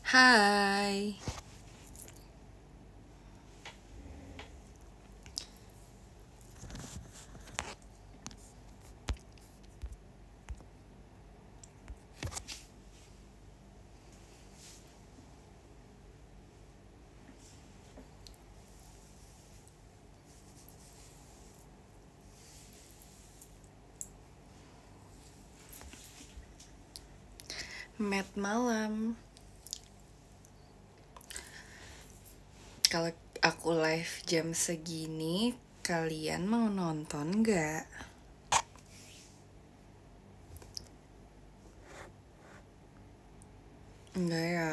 Hai. Mat malam. Kalau aku live jam segini, kalian mau nonton nggak? Enggak ya.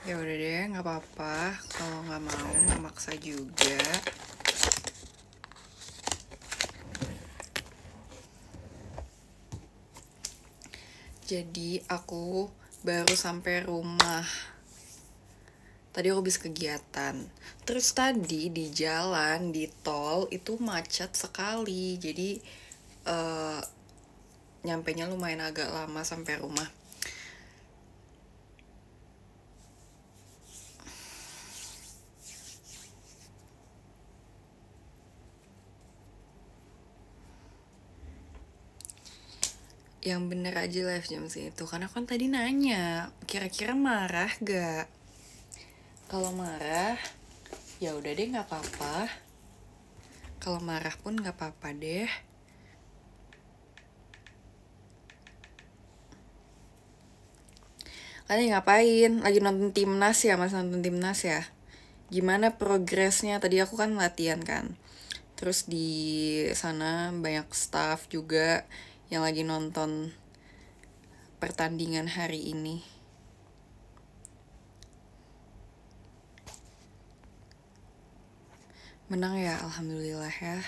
Ya udah deh, nggak apa-apa. Kalau nggak mau, nggak maksa juga. Jadi aku baru sampai rumah. Tadi aku habis kegiatan. Terus tadi di jalan, di tol itu macet sekali. Jadi nyampenya lumayan agak lama sampai rumah. Yang bener aja live jam segitu. Karena kan tadi nanya, kira-kira marah gak? Kalau marah, ya udah deh nggak apa-apa. Kalau marah pun nggak apa-apa deh. Kalian ngapain? Lagi nonton timnas ya, mas nonton timnas ya? Gimana progresnya? Tadi aku kan latihan kan. Terus di sana banyak staff juga yang lagi nonton pertandingan hari ini. Menang ya, alhamdulillah ya.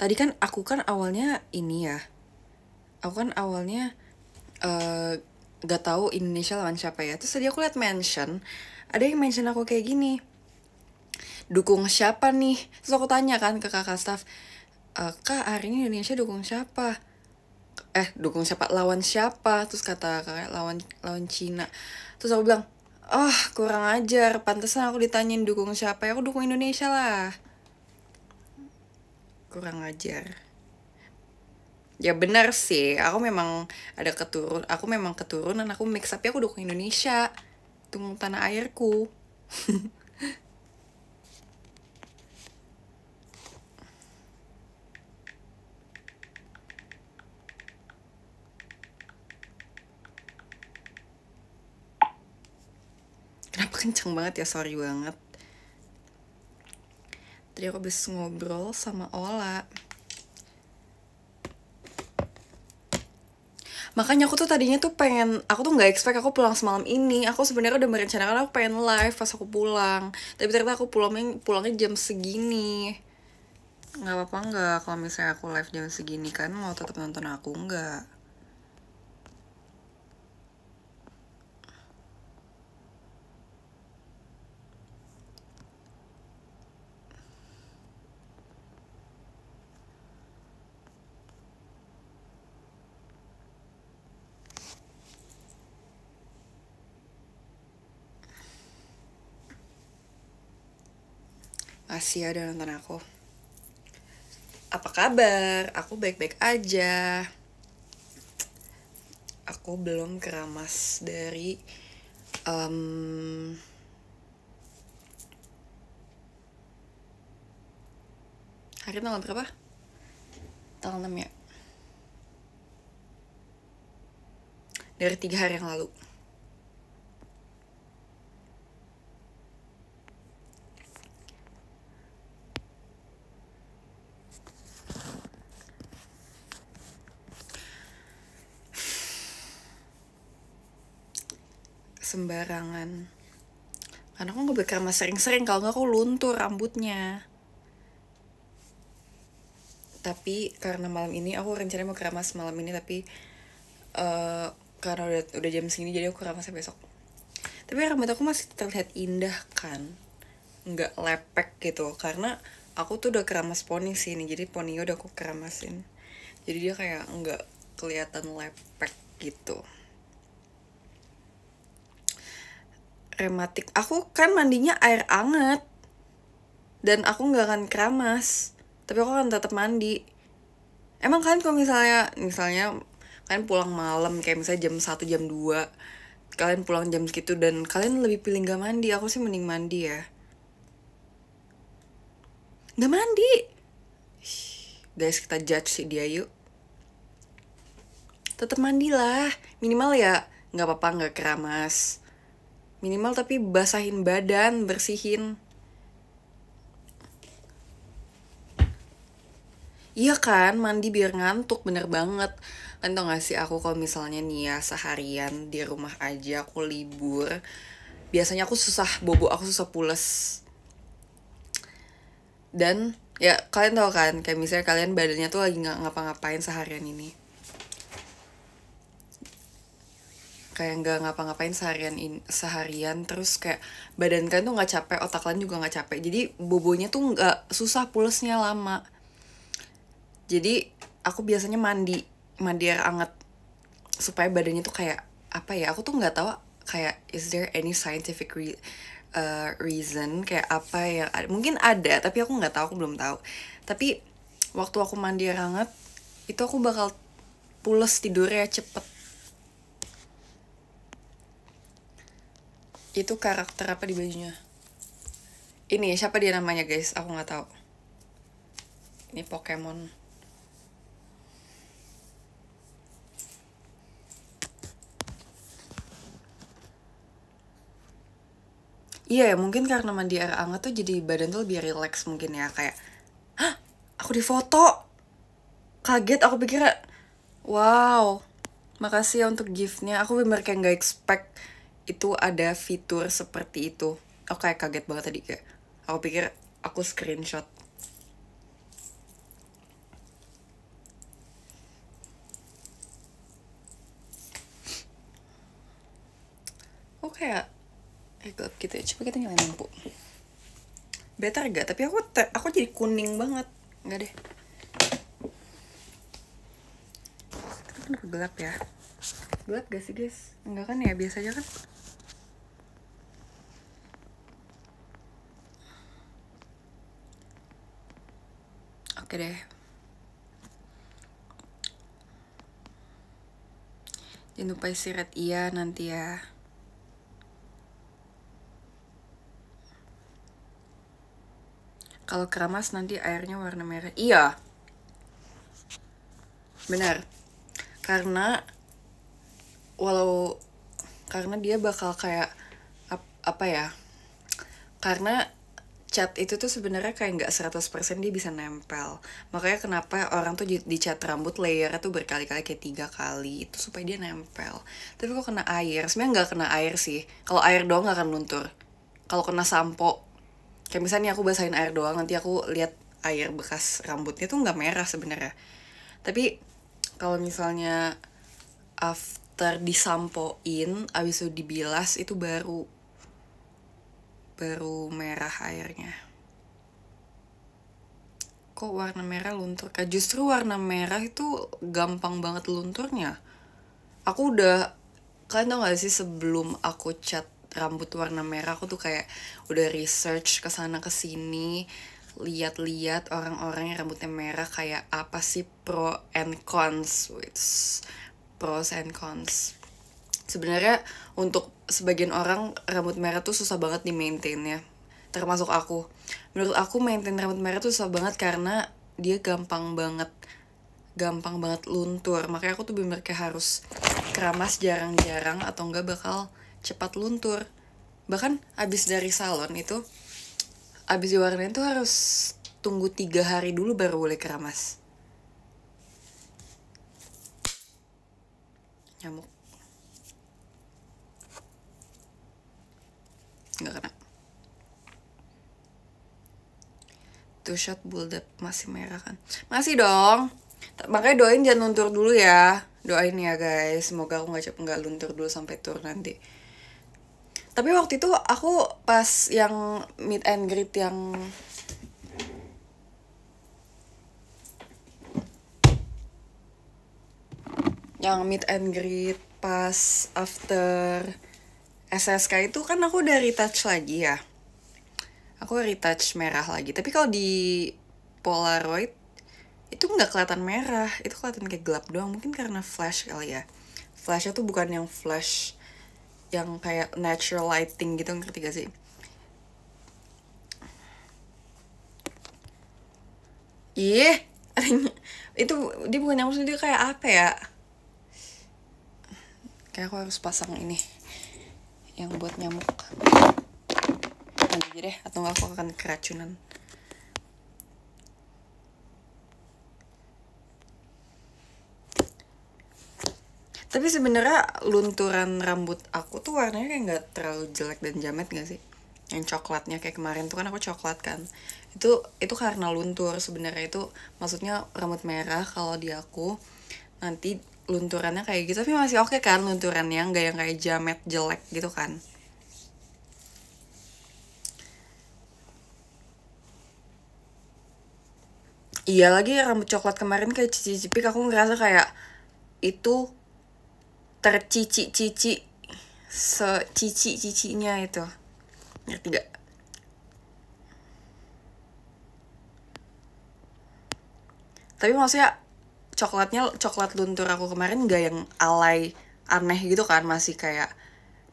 Tadi kan aku kan awalnya ini ya. Aku kan awalnya gak tahu Indonesia lawan siapa ya. Terus tadi aku liat mention, ada yang mention aku kayak gini, dukung siapa nih? Terus aku tanya kan ke kakak staff, Kak hari ini Indonesia dukung siapa? Dukung siapa? Lawan siapa? Terus kata kakak lawan Cina. Terus aku bilang, kurang ajar, pantesan aku ditanyain dukung siapa ya, aku dukung Indonesia lah. Kurang ajar. Ya benar sih, aku memang keturunan, aku mix, tapi aku dukung Indonesia, dukung tanah airku. Kenapa kenceng banget ya, sorry banget. Tadi aku habis ngobrol sama Ola. Makanya aku tuh tadinya tuh aku tuh nggak expect aku pulang semalam ini. Aku sebenarnya udah merencanakan aku pengen live pas aku pulang. Tapi ternyata aku pulangnya jam segini. Nggak apa-apa nggak kalau misalnya aku live jam segini, kan mau tetap nonton aku nggak? Masih ada nonton aku. Apa kabar? Aku baik-baik aja. Aku belum keramas dari hari tanggal berapa? Tanggal 6 ya? Dari 3 hari yang lalu. Sembarangan. Karena aku gak berkeramas sering-sering, kalau gak aku luntur rambutnya. Tapi karena malam ini aku rencananya mau keramas malam ini, tapi karena udah jam segini jadi aku keramasnya besok. Tapi rambut aku masih terlihat indah kan, nggak lepek gitu, karena aku tuh udah keramas poni sini, jadi poninya udah aku keramasin, jadi dia kayak nggak kelihatan lepek gitu. rematik. Aku kan mandinya air anget dan aku nggak akan keramas, tapi aku akan tetap mandi. Emang kan kalau misalnya kalian pulang malam kayak misalnya jam 1 jam 2, kalian pulang jam segitu dan kalian lebih pilih nggak mandi, aku sih mending mandi ya. Nggak mandi. Guys, kita judge si dia yuk. Tetap mandilah, minimal ya nggak apa-apa nggak keramas. Minimal tapi basahin badan, bersihin. Iya kan, mandi biar ngantuk, bener banget. Kan tau gak sih aku kalau misalnya nih ya seharian di rumah aja, aku libur. Biasanya aku susah bobo, aku susah pules. Dan ya kalian tau kan, kayak misalnya kalian badannya tuh lagi gak ngapa-ngapain seharian ini. Kayak gak ngapa-ngapain seharian terus kayak badan kalian tuh gak capek, otak kalian juga gak capek. Jadi bobonya tuh gak susah, pulesnya lama. Jadi aku biasanya mandi air anget supaya badannya tuh kayak apa ya, aku tuh nggak tahu kayak is there any scientific reason kayak apa yang mungkin ada tapi aku nggak tahu, aku belum tahu. Tapi waktu aku mandi air hangat itu aku bakal pules tidurnya cepet. Itu karakter apa di bajunya? Ini siapa dia namanya guys, aku nggak tahu. Ini Pokemon. Iya ya, mungkin karena mandi air hangat tuh jadi badan tuh lebih relax mungkin ya. Kayak, hah, aku difoto. Kaget, aku pikir, wow, makasih ya untuk giftnya. Aku bener kayak gak expect itu ada fitur seperti itu. Aku kayak kaget banget tadi, kayak aku pikir aku screenshot. Oh kayak gelap gitu ya. Coba kita nyalain lampu. Better gak? Tapi aku jadi kuning banget. Enggak deh. Kenapa gelap ya? Gelap gak sih guys? Enggak kan ya, biasa aja kan? Oke deh. Jangan lupa istirahat iya nanti ya. Kalau keramas nanti airnya warna merah. Iya. Benar. Karena karena dia bakal kayak apa ya? Karena cat itu tuh sebenarnya kayak nggak 100% dia bisa nempel. Makanya kenapa orang tuh di cat rambut layernya tuh berkali-kali kayak 3 kali itu supaya dia nempel. Tapi kok kena air, sebenarnya nggak kena air sih. Kalau air doang nggak akan luntur. Kalau kena sampo, kayak misalnya aku basahin air doang, nanti aku lihat air bekas rambutnya tuh nggak merah sebenarnya. Tapi kalau misalnya after disampoin, abis itu dibilas itu baru merah airnya. Kok warna merah luntur? Justru warna merah itu gampang banget lunturnya. Kalian tau gak sih sebelum aku cat rambut warna merah, aku tuh kayak udah research kesana kesini, lihat-lihat orang-orang yang rambutnya merah kayak apa sih pro and cons. Pros and cons. Sebenarnya untuk sebagian orang rambut merah tuh susah banget di maintainnya, termasuk aku. Menurut aku maintain rambut merah tuh susah banget karena dia gampang banget luntur. Makanya aku tuh bener kayak harus keramas jarang-jarang atau enggak bakal cepat luntur. Bahkan abis dari salon itu, abis diwarnain tuh harus tunggu 3 hari dulu baru boleh keramas. Nyamuk. Nggak kena. Two shot build-up masih merah kan? Masih dong. Makanya doain jangan luntur dulu ya. Doain ya guys, semoga aku nggak luntur dulu sampai tur nanti. Tapi waktu itu aku pas yang meet and greet yang meet and greet pas after SSK itu kan aku udah retouch lagi ya. Aku retouch merah lagi. Tapi kalau di Polaroid itu nggak kelihatan merah, itu kelihatan kayak gelap doang. Mungkin karena flash kali ya. Flashnya tuh bukan yang flash yang kayak natural lighting gitu, ngerti gak sih? Ih, itu dia bukan nyamuk sih, dia kayak apa ya? Kayak aku harus pasang ini yang buat nyamuk. Nanti aja deh, atau nggak aku akan keracunan. Tapi sebenarnya lunturan rambut aku tuh warnanya kayak nggak terlalu jelek dan jamet gak sih? Yang coklatnya kayak kemarin tuh kan aku coklat kan. Itu karena luntur sebenarnya, itu maksudnya rambut merah kalau di aku nanti lunturannya kayak gitu, tapi masih oke kan lunturannya, nggak yang kayak jamet jelek gitu kan. Iya lagi rambut coklat kemarin kayak cici-cipik, aku ngerasa kayak itu tercici-cici secici-cicinya itu. Ngerti gak? Tapi maksudnya coklat luntur aku kemarin gak yang alay aneh gitu kan, masih kayak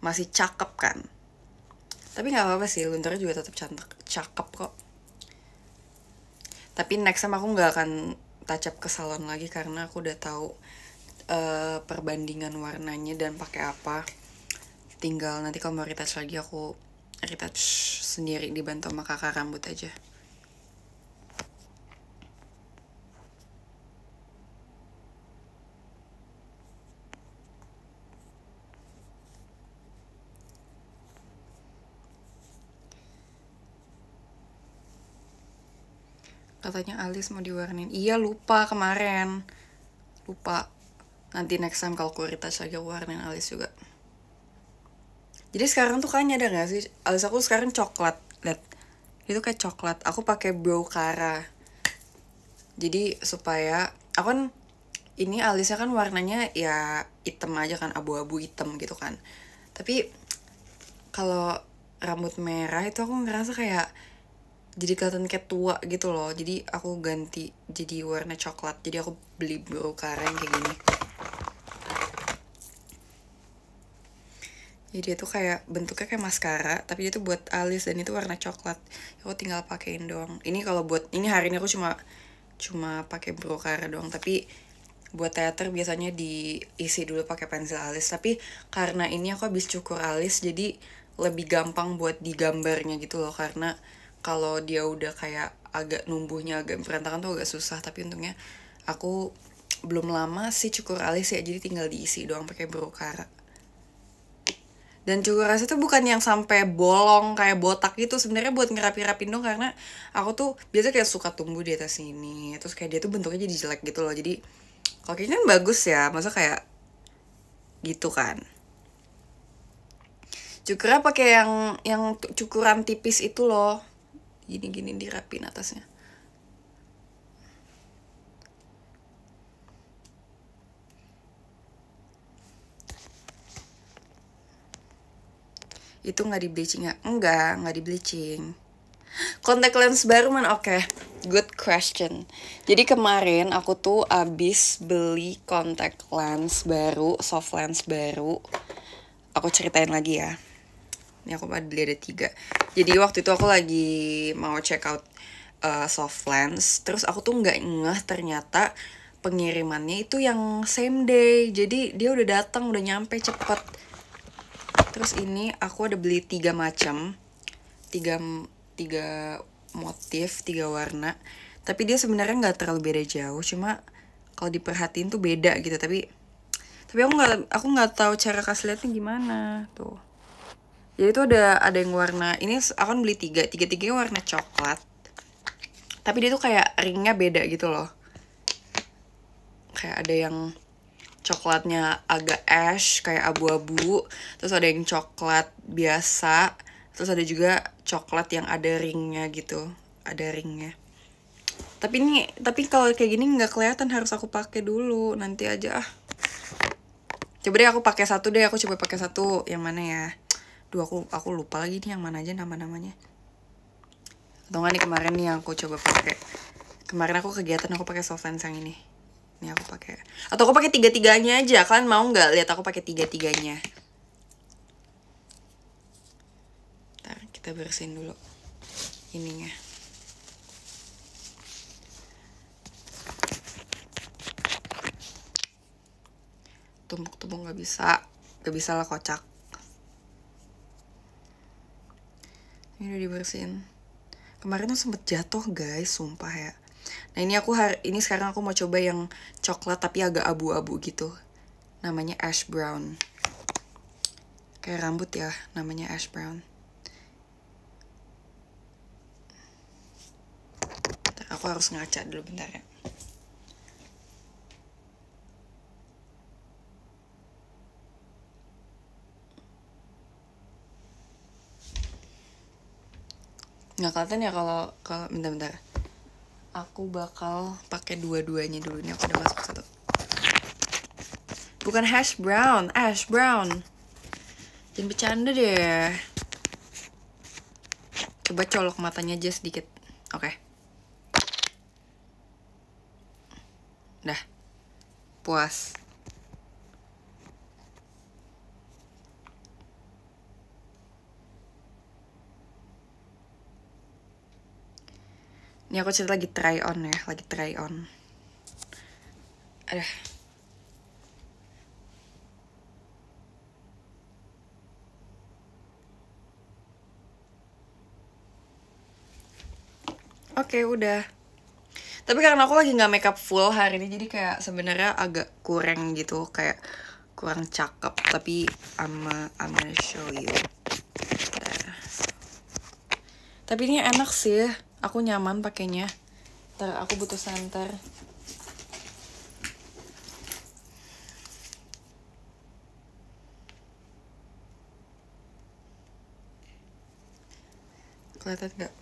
masih cakep kan. Tapi nggak apa-apa sih, lunturnya juga tetap cantik, cakep kok. Tapi next time aku nggak akan touch up ke salon lagi karena aku udah tahu perbandingan warnanya dan pakai apa. Tinggal nanti kalau mau retouch lagi aku retouch sendiri dibantu sama kakak rambut aja. Katanya alis mau diwarnain. Iya lupa kemarin. Lupa. Nanti next time kalau aku retouch lagi aku warnain alis juga. Jadi sekarang tuh kayaknya ada gak sih? Alis aku sekarang coklat. Lihat. Itu kayak coklat. Aku pakai brow Cara. Jadi supaya aku kan ini alisnya kan warnanya ya hitam aja kan, abu-abu hitam gitu kan. Tapi kalau rambut merah itu aku ngerasa kayak jadi kelihatan kayak tua gitu loh. Jadi aku ganti jadi warna coklat. Jadi aku beli brow Cara yang kayak gini. Jadi itu kayak bentuknya kayak maskara, tapi dia tuh buat alis dan itu warna coklat. Aku tinggal pakein doang. Ini kalau buat ini hari ini aku cuma pakai brow Cara doang, tapi buat teater biasanya diisi dulu pakai pensil alis. Tapi karena ini aku habis cukur alis jadi lebih gampang buat digambarnya gitu loh, karena kalau dia udah kayak agak numbuhnya agak berantakan tuh agak susah. Tapi untungnya aku belum lama sih cukur alis ya, jadi tinggal diisi doang pakai brow Cara. Dan cukur alis itu bukan yang sampai bolong kayak botak gitu, sebenarnya buat ngerapi-rapin dong, karena aku tuh biasa kayak suka tumbuh di atas sini, terus kayak dia tuh bentuknya jadi jelek gitu loh. Jadi kalau kayak kan bagus ya, masa kayak gitu kan. Cukurnya pakai yang cukuran tipis itu loh, gini-gini dirapin atasnya. Itu nggak di bleaching ya? Nggak di bleaching. Contact lens baru man, oke. Good question. Jadi kemarin aku tuh abis beli contact lens baru, soft lens baru. Aku ceritain lagi ya. Ini aku beli ada 3. Jadi waktu itu aku lagi mau check out soft lens. Terus aku tuh nggak ngeh ternyata pengirimannya itu yang same day. Jadi dia udah datang, udah nyampe cepet. Terus ini aku ada beli 3 macam, 3 motif, 3 warna. Tapi dia sebenarnya nggak terlalu beda jauh, cuma kalau diperhatiin tuh beda gitu. Tapi aku nggak tahu cara kasih lihatnya gimana tuh. Jadi itu ada yang warna ini, aku kan beli 3 warna coklat. Tapi dia tuh kayak ringnya beda gitu loh. Kayak ada yang coklatnya agak ash kayak abu-abu, terus ada yang coklat biasa, terus ada juga coklat yang ada ringnya gitu, ada ringnya. Tapi kalau kayak gini nggak kelihatan, harus aku pakai dulu, nanti aja ah. Coba deh aku pakai satu deh, aku coba pakai satu yang mana ya? Duh, aku lupa lagi nih yang mana aja nama-namanya. Atau nggak nih kemarin nih yang aku coba pakai. Kemarin aku kegiatan aku pakai soft lens yang ini. Ini aku pakai. Atau aku pakai tiga-tiganya aja. Kalian mau nggak lihat aku pakai tiga-tiganya? Ntar kita bersihin dulu ininya. Tumpuk-tumpuk nggak bisa lah kocak. Ini udah dibersihin. Kemarin tuh sempet jatuh guys, sumpah ya. Nah ini sekarang aku mau coba yang coklat tapi agak abu-abu gitu. Namanya ash brown. Kayak rambut ya, namanya ash brown. Bentar, aku harus ngaca dulu bentar ya. Nggak kelihatan ya kalau bentar. Aku bakal pakai dua-duanya dulu. Ini aku udah masuk satu. Bukan hash brown, ash brown. Jangan bercanda deh. Coba colok matanya aja sedikit. Oke. Dah. Puas. Ini aku cerita lagi try on ya, lagi try on. Aduh. Oke, udah. Tapi karena aku lagi nggak makeup full hari ini, jadi kayak sebenarnya agak kurang gitu, kayak kurang cakep. Tapi I'm gonna show you. Tapi ini enak sih, aku nyaman pakainya. Ntar aku butuh center. Kelihatan nggak?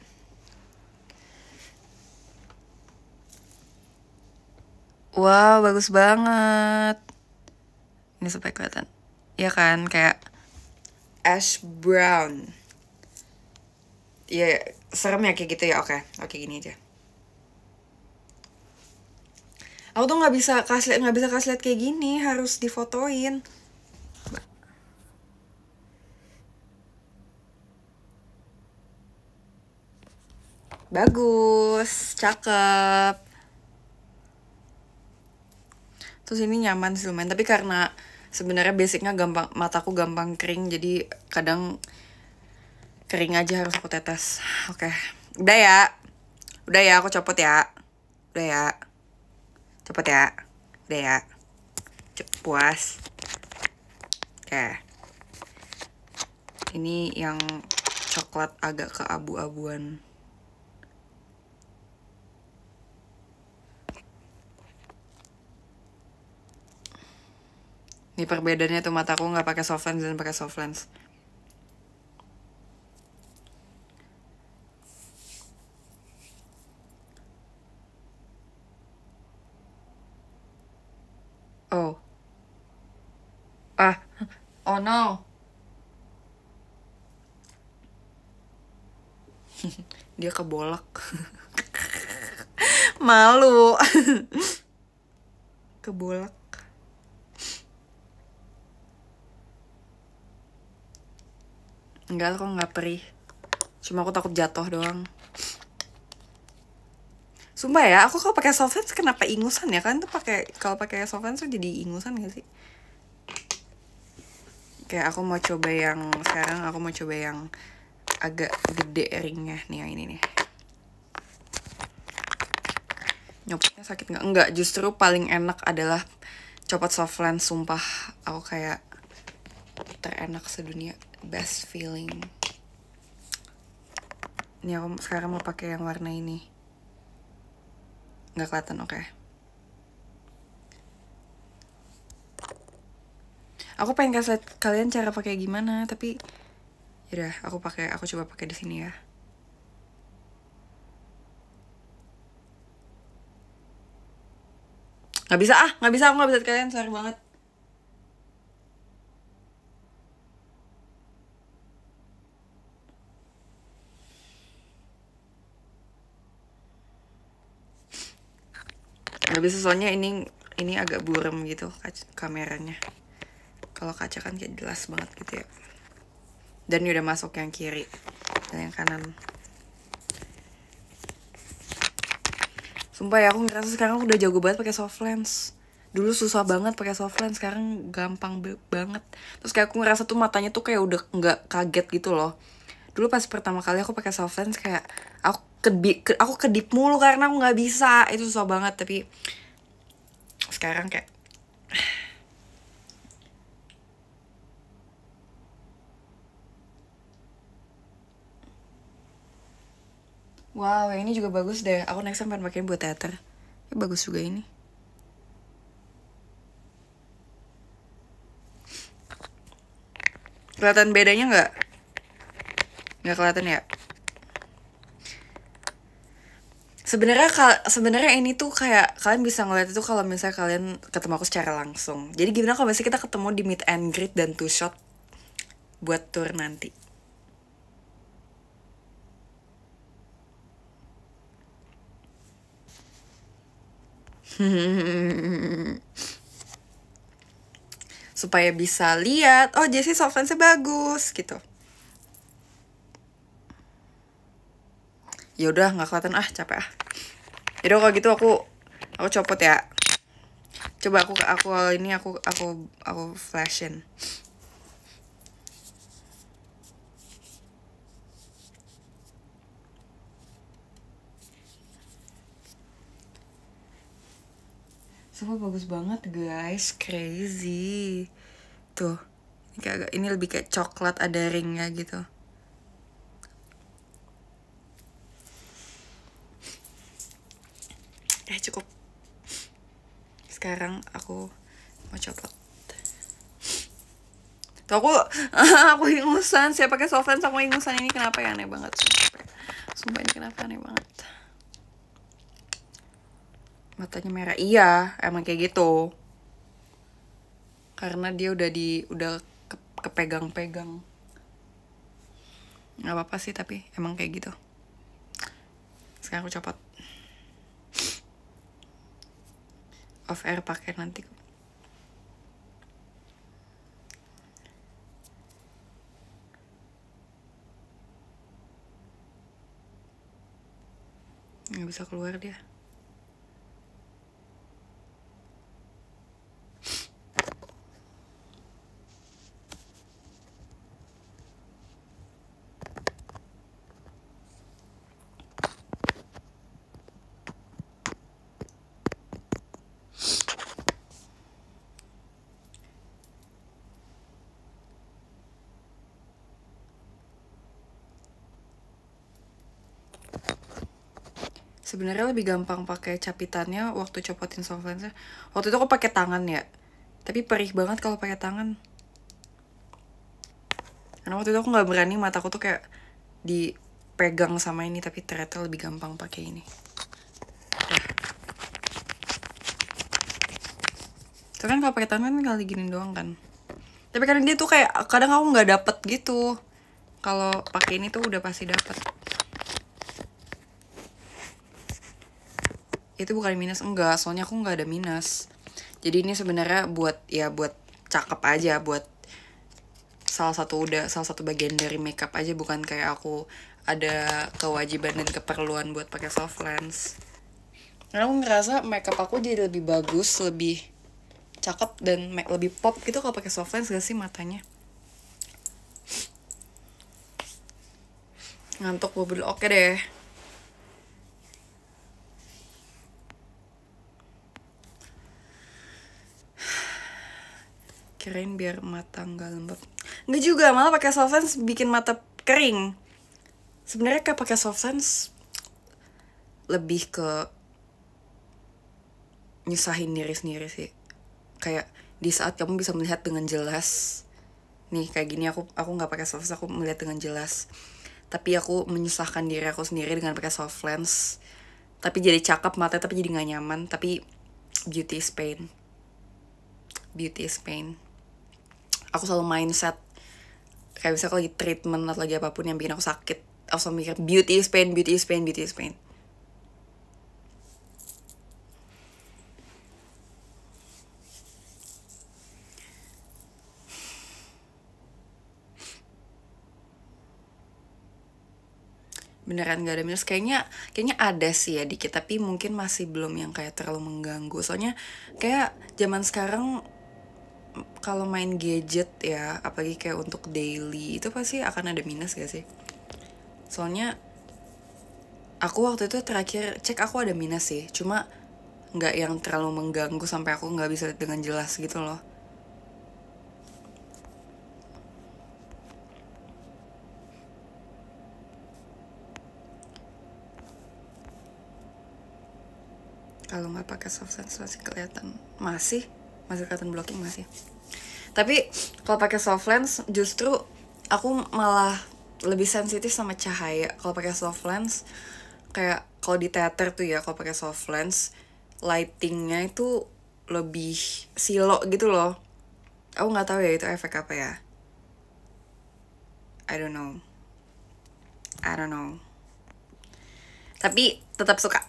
Wow, bagus banget. Ini supaya kelihatan. Iya kan, kayak ash brown. Iya, serem ya kayak gitu ya. Oke, gini aja. Aku tuh nggak bisa kasih lihat kayak gini, harus difotoin. Bagus, cakep. Terus ini nyaman sih lumayan, tapi karena sebenarnya basicnya mataku gampang kering, jadi kadang kering aja harus aku tetes. Oke. Udah ya, aku copot ya. Udah ya. Copot ya. Udah ya. Puas. Oke. Ini yang coklat agak keabu-abuan. Ini perbedaannya tuh, mataku nggak pakai soft lens dan pakai soft lens. Oh. Oh no. Dia kebolak. Malu. Kebolak. Enggak, kok nggak perih. Cuma aku takut jatuh doang. Sumpah ya, aku kalau pakai soft lens kenapa ingusan ya? Kan tuh kalau pakai soft lens tuh jadi ingusan gak sih? Kayak aku mau coba yang sekarang, aku mau coba yang agak gede ringnya nih, yang ini nih. Nyopotnya sakit nggak? Enggak, justru paling enak adalah copot soft lens. Sumpah, aku kayak terenak sedunia, best feeling. Ini aku sekarang mau pakai yang warna ini. Nggak kelihatan, oke. Aku pengen kasih lihat kalian cara pakai gimana, tapi yaudah, aku coba pakai di sini ya. Nggak bisa, aku nggak bisa kalian, sorry banget. nggak bisa soalnya ini agak buram gitu kameranya. Kalau kaca kan kayak jelas banget gitu ya. Dan ini udah masuk yang kiri dan yang kanan. Sumpah ya, aku ngerasa sekarang udah jago banget pakai soft lens. Dulu susah banget pakai soft lens, sekarang gampang banget. Terus kayak aku ngerasa tuh matanya tuh kayak udah nggak kaget gitu loh. Dulu pas pertama kali aku pakai soft lens kayak aku kedip mulu karena aku nggak bisa, itu susah banget. Tapi sekarang kayak wow, yang ini juga bagus deh. Aku next time pengen pakai buat teater. Ya, bagus juga ini. Kelihatan bedanya nggak? Nggak kelihatan ya? Sebenarnya ini tuh kayak kalian bisa ngeliat itu kalau misalnya kalian ketemu aku secara langsung. Jadi gimana kalau misalnya kita ketemu di meet and greet dan two shot buat tour nanti. Supaya bisa lihat, oh Jessie soft lensnya bagus gitu. Ya udah nggak kelihatan, capek ah. Yaudah kalau gitu aku copot ya. Coba aku flashin. Semua bagus banget guys, crazy. Tuh, ini lebih kayak coklat, ada ringnya gitu. Cukup. Sekarang aku mau copot. Tuh aku ingusan, saya pakai soft lens aku ingusan. Ini kenapa ya, aneh banget. Sumpah ini kenapa aneh banget. Matanya merah. Iya, emang kayak gitu. Karena dia udah kepegang-pegang. Gak apa-apa sih, tapi emang kayak gitu. Sekarang aku copot. Off air pakai nanti. Nggak bisa keluar dia. Sebenarnya lebih gampang pakai capitannya waktu copotin soft lensnya. Waktu itu aku pakai tangan ya, tapi perih banget kalau pakai tangan. Karena waktu itu aku nggak berani, mataku tuh kayak dipegang sama ini, tapi ternyata lebih gampang pakai ini. Itu kan kalau pakai tangan kan kali gini doang kan. Tapi kadang dia tuh kayak kadang aku nggak dapet gitu. Kalau pakai ini tuh udah pasti dapet. Itu bukan minus, enggak, soalnya aku nggak ada minus. Jadi ini sebenarnya buat cakep aja, buat salah satu bagian dari makeup aja, bukan kayak aku ada kewajiban dan keperluan buat pakai soft lens. Karena aku ngerasa makeup aku jadi lebih bagus, lebih cakep dan lebih pop gitu kalau pakai soft lens, gak sih matanya? Ngantuk gue oke deh. Kirain biar mata nggak lembab. Nggak juga, malah pakai soft lens bikin mata kering. Sebenarnya kayak pakai soft lens lebih ke nyusahin diri sendiri sih. Kayak di saat kamu bisa melihat dengan jelas, nih kayak gini aku nggak pakai soft lens, aku melihat dengan jelas. Tapi aku menyusahkan diri aku sendiri dengan pakai soft lens. Tapi jadi cakep mata, tapi jadi nggak nyaman. Tapi beauty is pain. Beauty is pain. Aku selalu mindset kayak misalnya lagi treatment atau lagi apapun yang bikin aku sakit, aku selalu mikir beauty is pain, beauty is pain, beauty is pain. beneran gak ada minus. Kayaknya ada sih ya dikit, tapi mungkin masih belum yang kayak terlalu mengganggu. Soalnya kayak zaman sekarang kalau main gadget ya, apalagi kayak untuk daily, itu pasti akan ada minus gak sih? Soalnya aku waktu itu terakhir cek aku ada minus sih, cuma nggak yang terlalu mengganggu sampai aku nggak bisa dengan jelas gitu loh. Kalau nggak pakai soft lens masih kelihatan, masih kelihatan blocking masih. Tapi kalau pakai soft lens justru aku malah lebih sensitif sama cahaya. Kalau pakai soft lens kayak kalau di teater tuh ya, kalau pakai soft lens lightingnya itu lebih silo gitu loh. Aku nggak tahu ya itu efek apa ya. I don't know. Tapi tetap suka.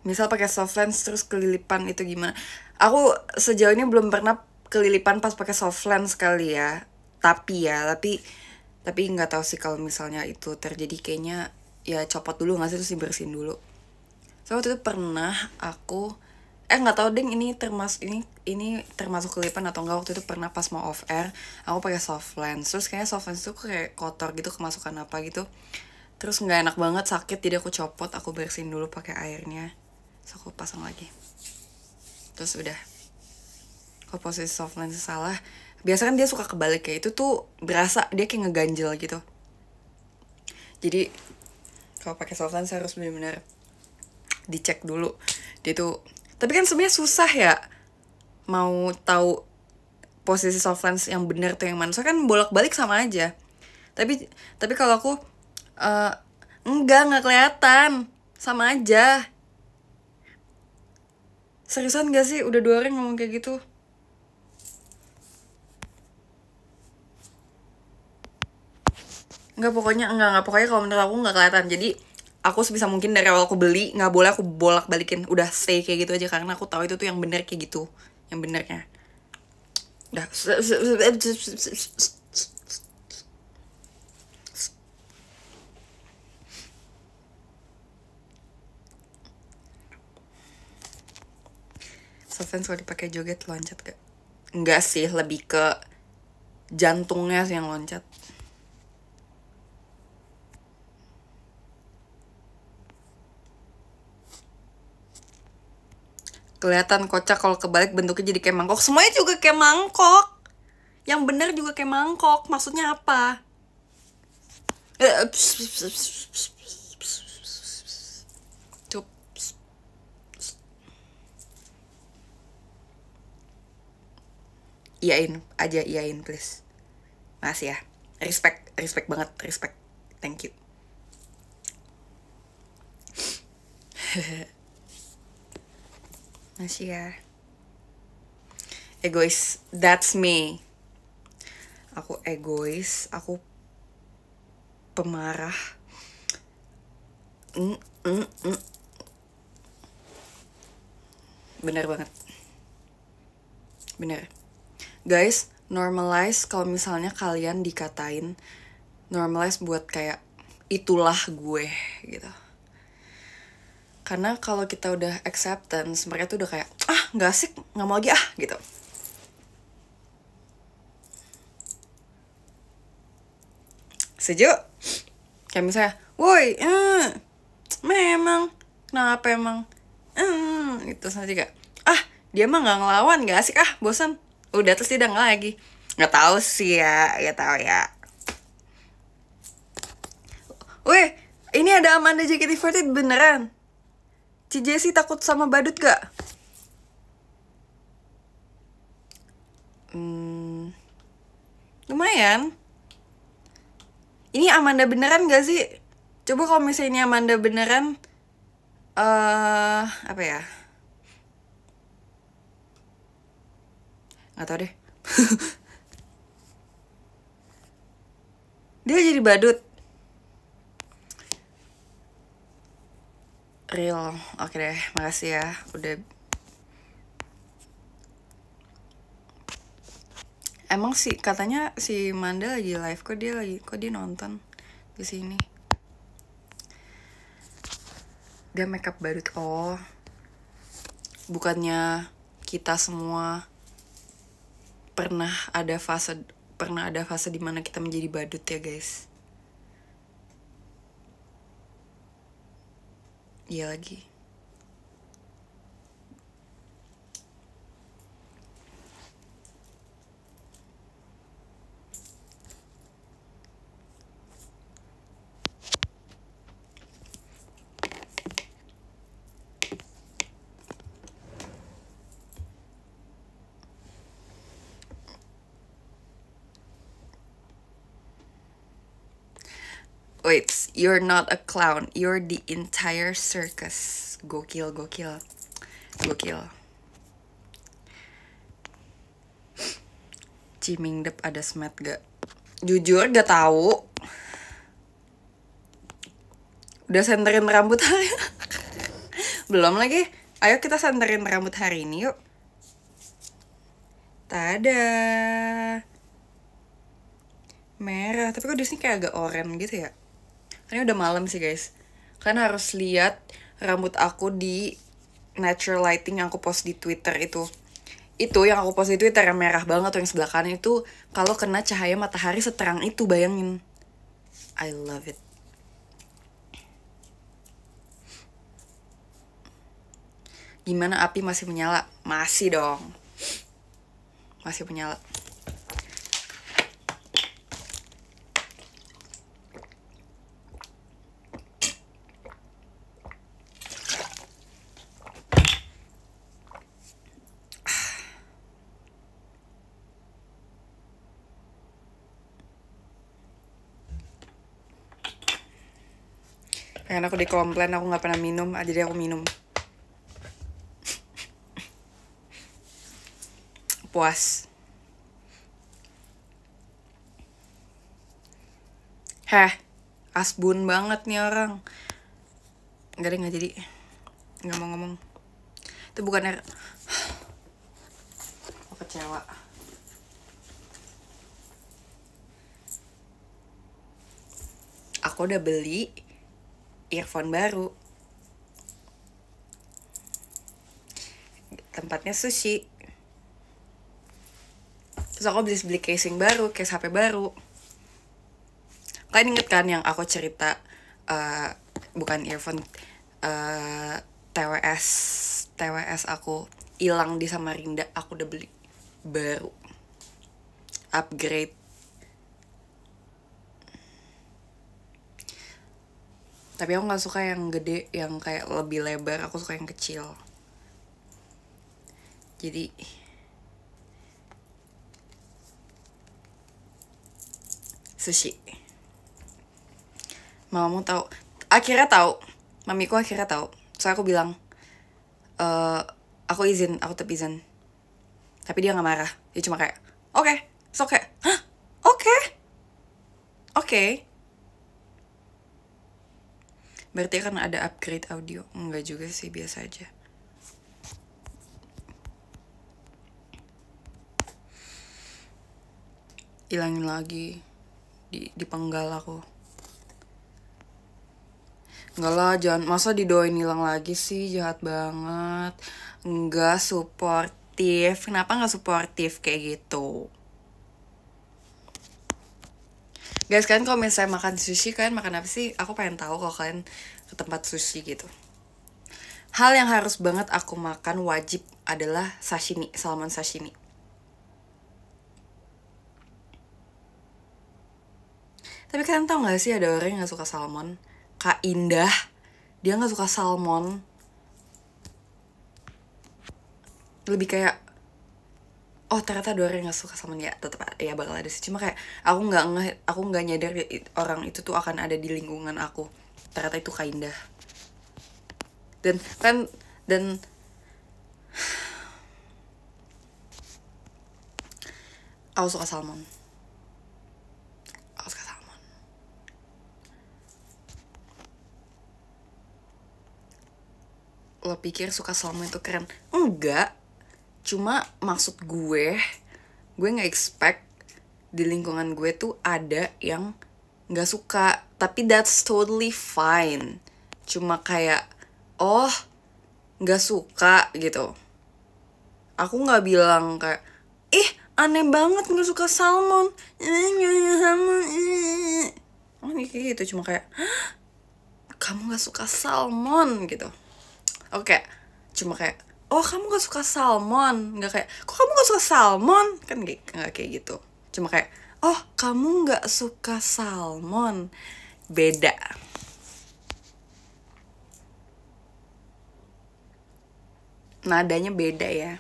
Misal pakai soft lens terus kelilipan itu gimana? Aku sejauh ini belum pernah kelilipan pas pakai soft lens kali ya. Tapi nggak tahu sih kalau misalnya itu terjadi, kayaknya ya copot dulu nggak sih, terus dibersihin dulu. So waktu itu pernah aku nggak tahu deh ini termasuk kelilipan atau enggak. Waktu itu pernah pas mau off air aku pakai soft lens, terus kayaknya soft lens itu kayak kotor gitu, kemasukan apa gitu, terus nggak enak banget, sakit, jadi aku copot, aku bersihin dulu pakai airnya, terus aku pasang lagi. Terus udah, kalau posisi soft lens salah biasa kan dia suka kebalik ya, itu tuh berasa dia kayak ngeganjel gitu. Jadi kalau pakai soft lens harus benar-benar dicek dulu dia tuh. Tapi kan sebenarnya susah ya mau tahu posisi soft lens yang benar tuh yang mana, soalnya kan bolak-balik sama aja. Tapi kalau aku nggak kelihatan, sama aja. Seriusan gak sih? Udah 2 orang ngomong kayak gitu. Pokoknya kalau menurut aku nggak kelihatan. Jadi aku sebisa mungkin dari awal aku beli nggak boleh aku bolak balikin, udah stay kayak gitu aja, karena aku tahu itu tuh yang bener kayak gitu, yang benernya. Udah. Soft lens kalau dipakai joget loncat gak? Enggak sih, lebih ke jantungnya sih yang loncat. Kelihatan kocak kalau kebalik, bentuknya jadi kayak mangkok. Semuanya juga kayak mangkok. Yang bener juga kayak mangkok. Maksudnya apa? Cup. Iyain please. Makasih ya. Respect banget, respect. Thank you. Masih ya. Egois, that's me. Aku egois, aku pemarah. Bener banget. Bener. Guys, normalize kalau misalnya kalian dikatain, normalize buat kayak itulah gue gitu. Karena kalau kita udah acceptance, mereka tuh udah kayak nggak asik, nggak mau lagi gitu. Setuju? Kayak misalnya, woi, memang kenapa emang gitu, nanti kayak dia mah nggak ngelawan, nggak asik, bosan, udah, terus dia udah nggak lagi. Nggak tahu sih ya, nggak tahu ya. Weh, ini ada Amanda JKT48 beneran. Ci Jessie takut sama badut gak? Lumayan. Ini Amanda beneran gak sih? Coba kalau misalnya ini Amanda beneran, apa ya? Gak tau deh. Dia jadi badut. Real. Oke deh, makasih ya udah Emang sih katanya si Manda lagi live, kok dia nonton di sini. Dia makeup baru tuh. Oh, bukannya kita semua pernah ada fase dimana kita menjadi badut ya guys. Iya lagi. Wait, you're not a clown, you're the entire circus. Gokil. Cimingdep ada smet gak? Jujur gak tahu. Udah senterin rambut hari belum lagi. Ayo kita senterin rambut hari ini yuk. Tada. Merah, tapi kok di sini kayak agak oranye gitu ya. Ini udah malam sih guys. Kalian harus lihat rambut aku di natural lighting yang aku post di Twitter itu. Itu yang aku post di Twitter yang merah banget tuh, yang sebelah kanan itu kalau kena cahaya matahari seterang itu, bayangin. I love it. Gimana api masih menyala? Masih dong. Masih menyala. Karena aku dikomplain aku gak pernah minum, jadi aku minum. Puas. Heh, asbun banget nih orang. Gak jadi. Gak mau ngomong. Itu bukannya... Aku kecewa. Aku udah beli earphone baru. Tempatnya Sushi. Terus aku beli casing baru, case HP baru. Kalian inget kan yang aku cerita bukan earphone, TWS aku hilang di Samarinda. Aku udah beli baru, upgrade. Tapi aku gak suka yang gede, yang kayak lebih lebar. Aku suka yang kecil. Jadi Sushi. Mamamu tahu. Akhirnya tahu. Mamiku akhirnya tahu. So aku bilang, aku tetap izin. Tapi dia gak marah. Dia cuma kayak, oke. So kayak, hah? Oke. Berarti kan ada upgrade audio. Enggak juga sih, biasa aja. Hilangin lagi. Dipenggal aku. Enggak lah, jangan. Masa didoain hilang lagi sih? Jahat banget. Enggak suportif. Kenapa gak suportif kayak gitu? Guys, kalian kalau misalnya makan sushi, kalian makan apa sih? Aku pengen tahu kalau kalian ke tempat sushi gitu. Hal yang harus banget aku makan wajib adalah sashimi, salmon sashimi. Tapi kalian tahu gak sih ada orang yang gak suka salmon? Kak Indah, dia gak suka salmon. Lebih kayak, oh ternyata ada orang yang gak suka salmon, ya tetap ya bakal ada sih. Cuma kayak aku nggak nyadar orang itu tuh akan ada di lingkungan aku. Ternyata itu Kak Indah. Dan aku suka salmon. Lo pikir suka salmon itu keren? Enggak. Cuma maksud gue gue nggak expect di lingkungan gue tuh ada yang nggak suka, tapi that's totally fine. Cuma kayak oh nggak suka gitu. Aku nggak bilang kayak ih aneh banget nggak suka salmon. Oh ini kayak gitu, cuma kayak kamu nggak suka salmon gitu. Oke, cuma kayak oh kamu nggak suka salmon, nggak kayak kok kamu nggak suka salmon, kan nggak kayak gitu. Cuma kayak oh kamu nggak suka salmon, beda. Nadanya beda ya.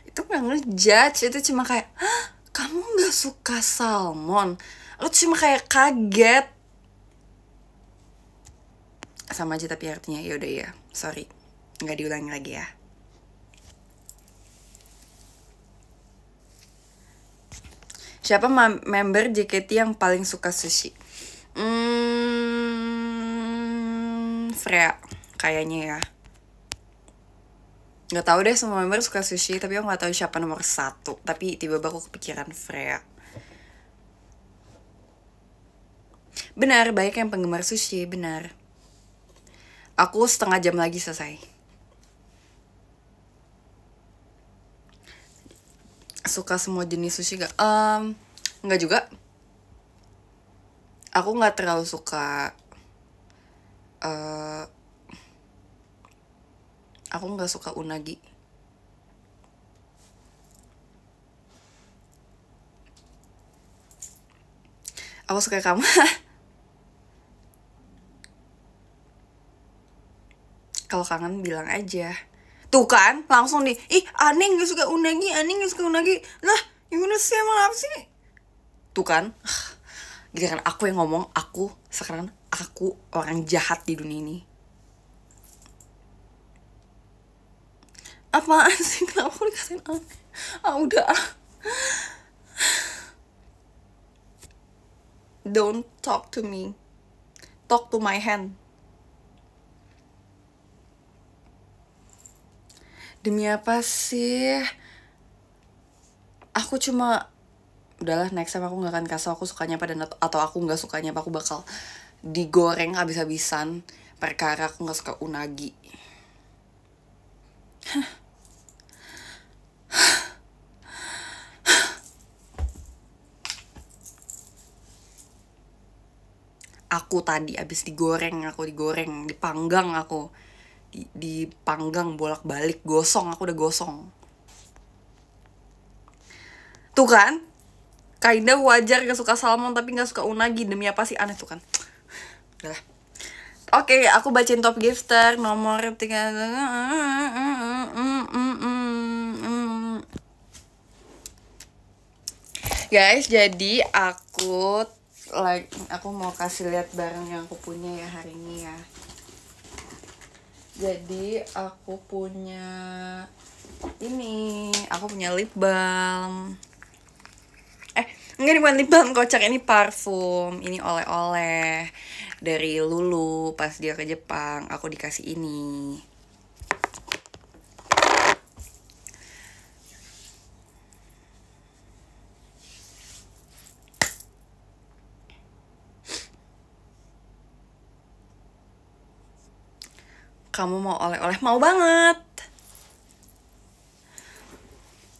Itu nggak ngejudge, itu cuma kayak hah, kamu nggak suka salmon. Aku cuma kayak kaget. Sama aja tapi artinya yaudah ya, sorry, nggak diulangi lagi ya. Siapa member JKT yang paling suka sushi? Freya kayaknya ya. Nggak tahu deh, semua member suka sushi tapi aku nggak tahu siapa nomor 1. Tapi tiba-tiba aku kepikiran Freya. Benar, banyak yang penggemar sushi, benar. Aku setengah jam lagi selesai. Suka semua jenis sushi gak? Nggak juga. Aku nggak terlalu suka. Aku nggak suka unagi. Aku suka kamu. Kalau kangen bilang aja. Tuh kan, langsung nih. Ih, aneh gak suka unagi, aneh gak suka unagi. Lah, gimana sih, emang apa sih? Tuh kan. Gitu kan, aku yang ngomong, sekarang aku orang jahat di dunia ini. Apaan sih, kenapa aku dikatain aneh? Udah. Don't talk to me. Talk to my hand. Demi apa sih? Aku cuma udahlah, next time aku gak akan kasih aku sukanya apa dan atau aku gak sukanya apa. Aku bakal digoreng habis-habisan perkara aku gak suka unagi. Aku tadi abis digoreng, dipanggang aku. Dipanggang bolak-balik, gosong, aku udah gosong. Tuh kan? Kinda wajar gak suka salmon tapi gak suka unagi. Demi apa sih, aneh tuh kan. Udah. Oke, aku bacain top gifter nomor 3. Guys, jadi aku mau kasih lihat barang yang aku punya ya hari ini ya. Jadi aku punya ini, aku punya lip balm. Enggak, ini bukan lip balm kocak, ini parfum. Ini oleh-oleh dari Lulu pas dia ke Jepang. Aku dikasih ini. Kamu mau oleh-oleh? Mau banget.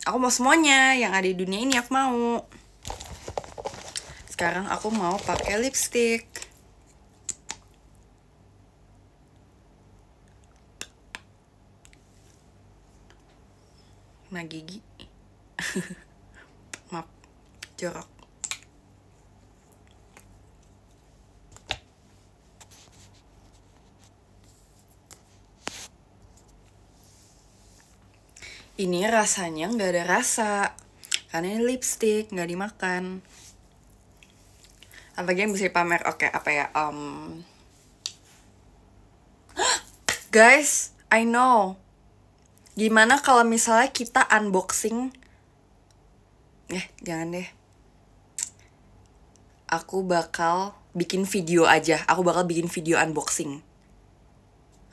Aku mau semuanya yang ada di dunia ini, aku mau. Sekarang aku mau pakai lipstick. Nah gigi. Maaf, jorok. Ini rasanya nggak ada rasa karena ini lipstick, nggak dimakan. Apa yang bisa dipamer? Oke, apa ya? Guys, I know. Gimana kalau misalnya kita unboxing? Jangan deh. Aku bakal bikin video aja. Aku bakal bikin video unboxing.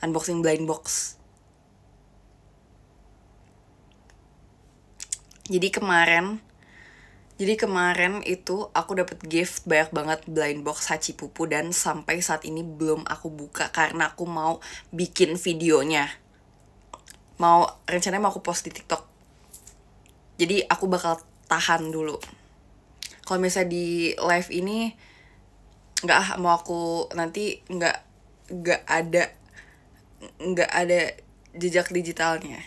unboxing blind box. Jadi kemarin itu aku dapet gift banyak banget blind box Hachi Pupu, dan sampai saat ini belum aku buka karena aku mau bikin videonya. Rencananya mau aku post di TikTok. Jadi aku bakal tahan dulu. Kalau misalnya di live ini mau aku nanti nggak ada jejak digitalnya.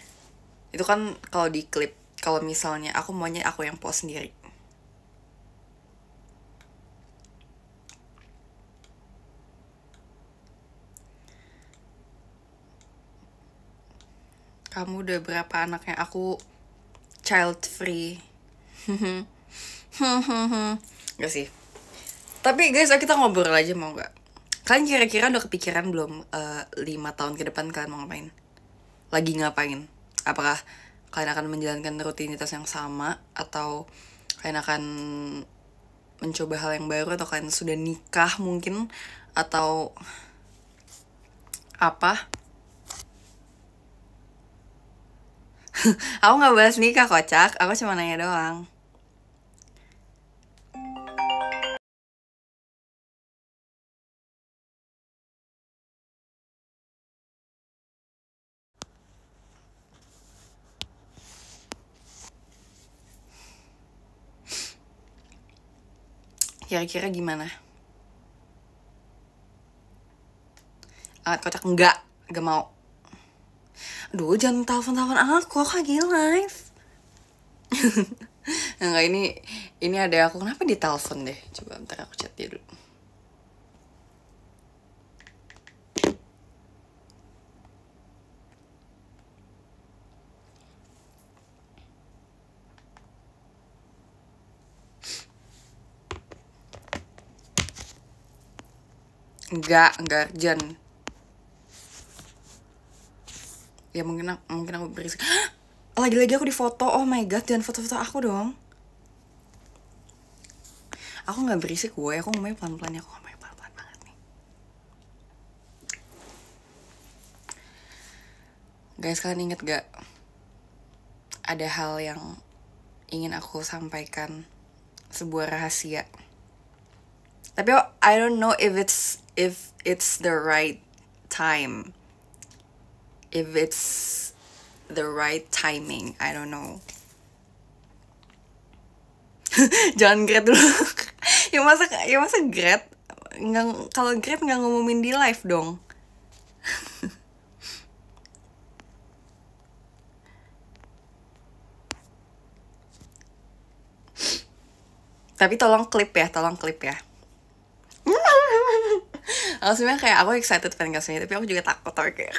Itu kan kalau di klip. Kalau misalnya aku maunya aku yang post sendiri. Kamu udah berapa anaknya? Aku child free. Gak sih. Tapi guys, kita ngobrol aja, mau gak? Kalian kira-kira udah kepikiran belum 5 tahun ke depan kalian mau ngapain? Lagi ngapain? Apakah kalian akan menjalankan rutinitas yang sama, atau kalian akan mencoba hal yang baru, atau kalian sudah nikah mungkin, atau apa? Aku gak bahas nikah, kocak. Aku cuma nanya doang. Kira-kira gimana? Kocak? Enggak mau. Aduh, jangan telepon aku lagi live. Enggak, ini ada aku. Kenapa ditelepon deh? Coba bentar aku chat dia dulu. Enggak urgent. Ya mungkin aku berisik. Lagi-lagi aku difoto. Oh my god, jangan foto-foto aku dong. Aku nggak berisik gue, aku ngomongnya pelan-pelan ya, aku ngomongnya pelan-pelan banget nih. Guys, kalian inget gak? Ada hal yang ingin aku sampaikan, sebuah rahasia. Tapi I don't know if it's the right time. If it's the right timing, I don't know. Jangan Gret dulu. ya masa Gret nggak, kalau Gret nggak ngumumin di live dong. Tapi tolong klip ya. Sebenarnya kayak aku excited pengen kasih, tapi aku juga takut kayak.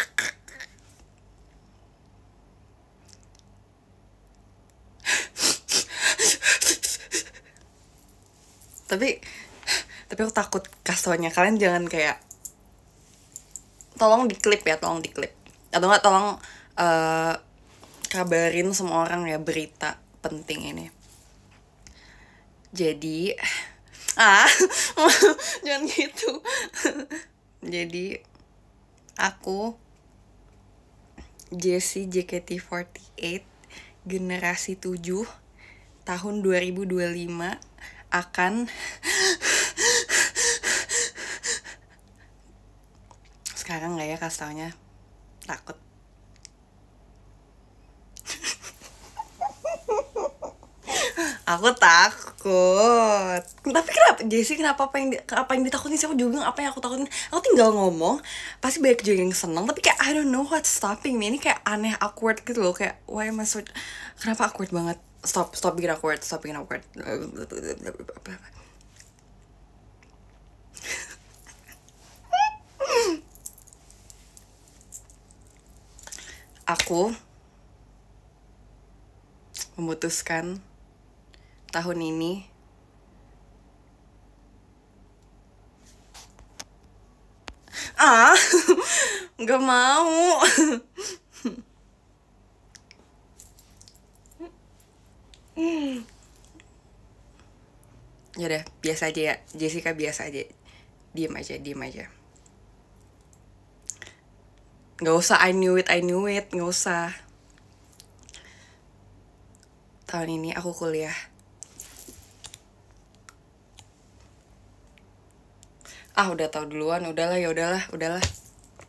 tapi aku takut kasonya. Kalian jangan kayak, tolong diklip ya, atau nggak tolong kabarin semua orang ya berita penting ini. Jadi jangan gitu. Jadi aku Jessie JKT48 generasi 7 tahun 2025 akan sekarang nggak ya kasih taunya, takut. Aku takut. Tapi kenapa Jessie, kenapa apa yang ditakutin sih? Aku juga apa yang aku takutin. Aku tinggal ngomong pasti banyak juga yang seneng, tapi kayak I don't know what's stopping me. Ini kayak aneh, awkward gitu loh. Kayak why am I so, kenapa awkward banget? Stop bikin awkward. Aku memutuskan tahun ini nggak mau. Ya udah, biasa aja ya Jessica, biasa aja, diem aja. Nggak usah I knew it, nggak usah. Tahun ini aku kuliah. Udah tahu duluan, udahlah ya udahlah.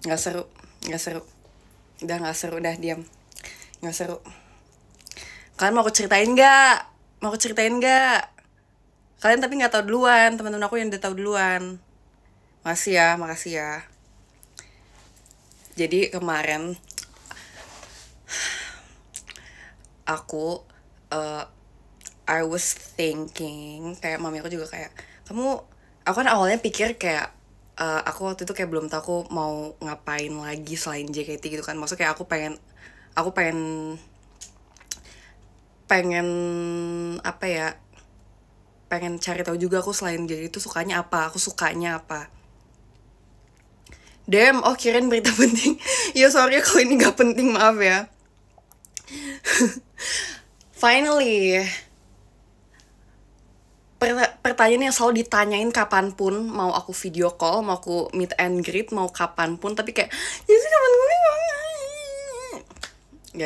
Nggak seru, nggak seru. Udah nggak seru, udah diam. Nggak seru. Kalian mau aku ceritain nggak? Mau aku ceritain nggak? Kalian tapi nggak tahu duluan, teman-teman aku yang udah tahu duluan. Makasih ya. Jadi kemarin aku I was thinking, kayak mami aku juga kayak, aku kan awalnya pikir kayak aku waktu itu kayak belum tahu aku mau ngapain lagi selain JKT gitu kan. Maksudnya kayak aku pengen pengen apa ya, pengen cari tahu juga aku selain JKT itu aku sukanya apa. Damn, kirain berita penting. Ya sorry kalau ini gak penting, maaf ya. Finally, pertanyaan yang selalu ditanyain kapanpun, mau aku video call, mau aku meet and greet, mau kapanpun, tapi kayak, ya sih kapan kuliah?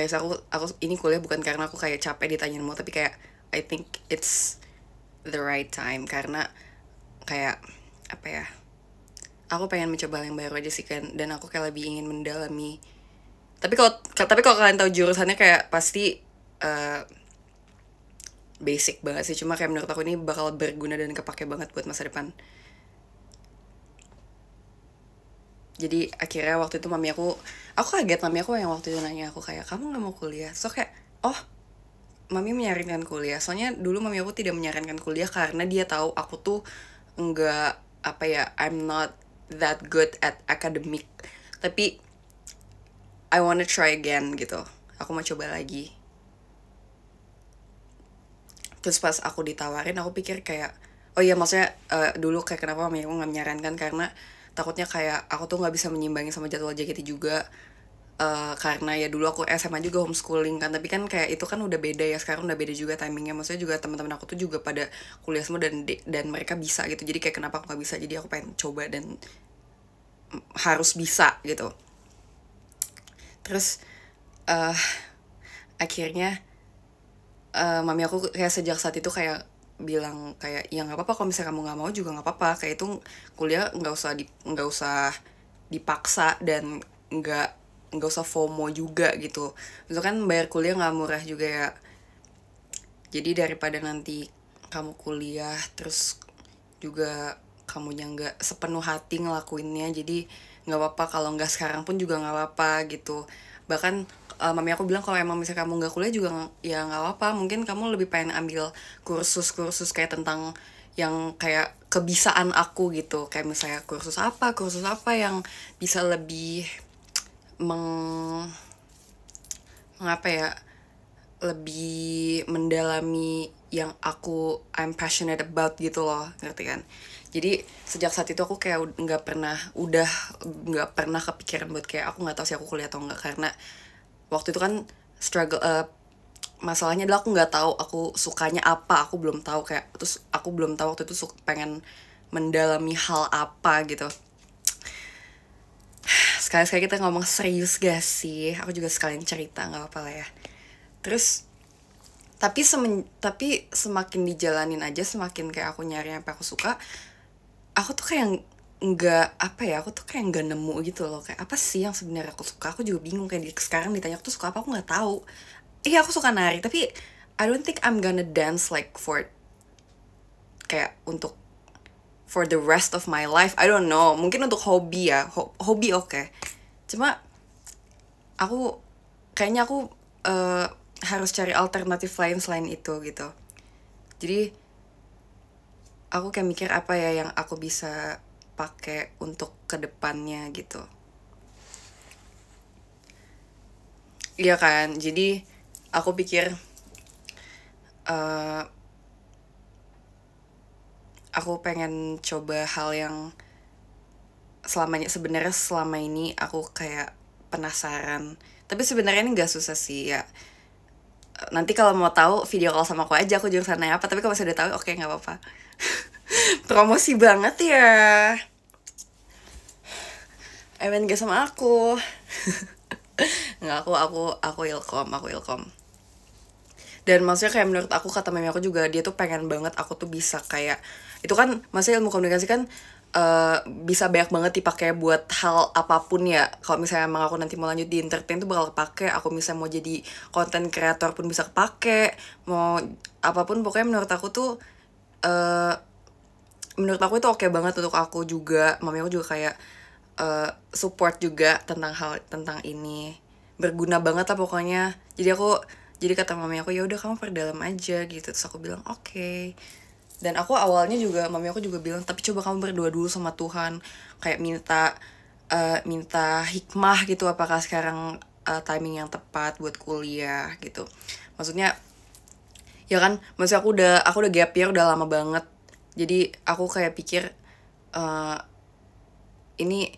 Guys, aku ini kuliah bukan karena aku kayak capek ditanyain mau, tapi kayak I think it's the right time, karena kayak apa ya, aku pengen mencoba yang baru aja sih kan, dan aku kayak lebih ingin mendalami. Tapi kalau kalian tahu jurusannya kayak pasti basic banget sih, cuma kayak menurut aku ini bakal berguna dan kepake banget buat masa depan. Jadi akhirnya waktu itu aku kaget, mami aku yang waktu itu nanya aku kayak, kamu nggak mau kuliah? So kayak, oh, mami menyarankan kuliah. Soalnya dulu mami aku tidak menyarankan kuliah karena dia tahu aku tuh nggak, apa ya, I'm not that good at academic. Tapi I wanna try again gitu. Aku mau coba lagi. Terus pas aku ditawarin, aku pikir kayak, oh iya, maksudnya dulu kayak kenapa mami aku nggak menyarankan, karena takutnya kayak aku tuh nggak bisa menyimbangi sama jadwal JKT juga. Karena ya dulu aku SMA juga homeschooling kan, tapi kan kayak itu kan udah beda ya, sekarang udah beda juga timingnya. Maksudnya juga teman-teman aku tuh juga pada kuliah semua dan mereka bisa gitu. Jadi kayak kenapa aku nggak bisa, jadi aku pengen coba dan harus bisa gitu. Terus akhirnya mami aku kayak sejak saat itu kayak bilang kayak, ya nggak apa-apa, kalau misalnya kamu nggak mau juga nggak apa-apa, kayak itu kuliah nggak usah dipaksa, dan nggak usah FOMO juga gitu. Itu kan bayar kuliah nggak murah juga ya, jadi daripada nanti kamu kuliah terus juga kamunya nggak sepenuh hati ngelakuinnya, jadi nggak apa-apa kalau nggak sekarang pun juga nggak apa-apa gitu. Bahkan mami aku bilang kalau emang misalnya kamu nggak kuliah juga ya nggak apa-apa, mungkin kamu lebih pengen ambil kursus kayak tentang yang kayak kebisaan aku gitu, kayak misalnya kursus apa yang bisa lebih mengapa ya, lebih mendalami yang I'm passionate about gitu loh, ngerti kan? Jadi sejak saat itu aku kayak udah nggak pernah kepikiran buat kayak aku nggak tahu sih aku kuliah atau enggak, karena waktu itu kan struggle, masalahnya adalah aku nggak tahu aku sukanya apa, aku belum tahu kayak, terus aku belum tahu waktu itu pengen mendalami hal apa gitu. Sekali-sekali kita ngomong serius gak sih? Aku juga sekalian cerita, nggak apa-apa lah ya. Terus tapi semakin dijalanin aja, semakin kayak aku nyari apa aku suka, aku tuh kayak nggak, apa ya, aku tuh kayak nggak nemu gitu loh, kayak apa sih yang sebenarnya aku suka. Aku juga bingung, kayak sekarang ditanya aku tuh suka apa, aku nggak tahu. Iya, aku suka nari, tapi I don't think I'm gonna dance like kayak untuk for the rest of my life. I don't know, mungkin untuk hobi ya, hobi oke. Cuma kayaknya aku harus cari alternatif lain selain itu gitu. Jadi aku kayak mikir apa ya yang aku bisa pakai untuk kedepannya gitu. Iya kan, jadi aku pikir aku pengen coba hal yang sebenarnya selama ini aku kayak penasaran. Tapi sebenarnya ini nggak susah sih ya. Nanti kalau mau tahu video call sama aku aja, aku jurusannya apa. Tapi kalau misalnya udah tahu, oke, nggak apa-apa. Promosi banget ya. Gak sama aku. Nggak, aku ilkom. Dan maksudnya kayak menurut aku, kata mami aku juga, dia tuh pengen banget aku tuh bisa kayak, itu kan maksudnya ilmu komunikasi kan bisa banyak banget dipakai buat hal apapun ya. Kalau misalnya emang aku nanti mau lanjut di entertain tuh bakal kepake, aku misalnya mau jadi content creator pun bisa kepake, mau apapun pokoknya menurut aku tuh eh menurut aku itu oke banget untuk aku juga. Mami aku juga kayak support juga tentang ini, berguna banget lah pokoknya. Jadi kata mami aku, ya udah kamu perdalam aja gitu. Terus aku bilang oke. Dan aku awalnya juga, mami aku juga bilang, tapi coba kamu berdoa dulu sama Tuhan, kayak minta hikmah gitu, apakah sekarang timing yang tepat buat kuliah gitu. Maksudnya ya kan, maksudnya aku udah gap year udah lama banget. Jadi aku kayak pikir eh ini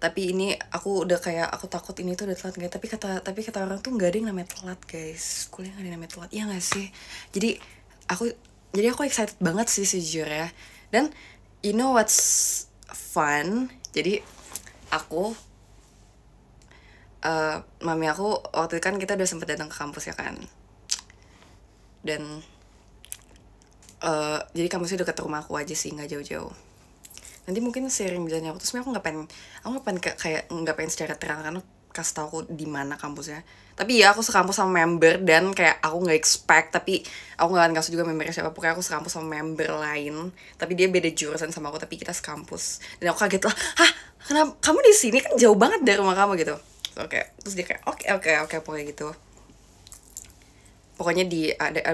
ini aku udah kayak, aku takut ini tuh udah telat guys. Tapi kata orang tuh nggak ada yang namanya telat guys, kuliah nggak ada yang namanya telat, iya nggak sih? jadi aku jadi aku excited banget sih sejujurnya. Dan you know what's fun, jadi aku mami aku waktu itu kan kita udah sempet datang ke kampus ya kan. Dan jadi kampusnya deket rumah aku aja sih, nggak jauh-jauh. Nanti mungkin sharing jalannya aku, terus sebenarnya aku nggak pengen kayak nggak pengen secara terang karena kasih tau aku di mana kampusnya. Tapi ya aku sekampus sama member, dan kayak aku nggak expect, tapi aku nggak akan kasih juga membernya siapa. Pokoknya aku sekampus sama member lain, tapi dia beda jurusan sama aku, tapi kita sekampus. Dan aku kaget lah, hah, kenapa kamu di sini, kan jauh banget dari rumah kamu gitu. Terus dia kayak oke pokoknya gitu. Pokoknya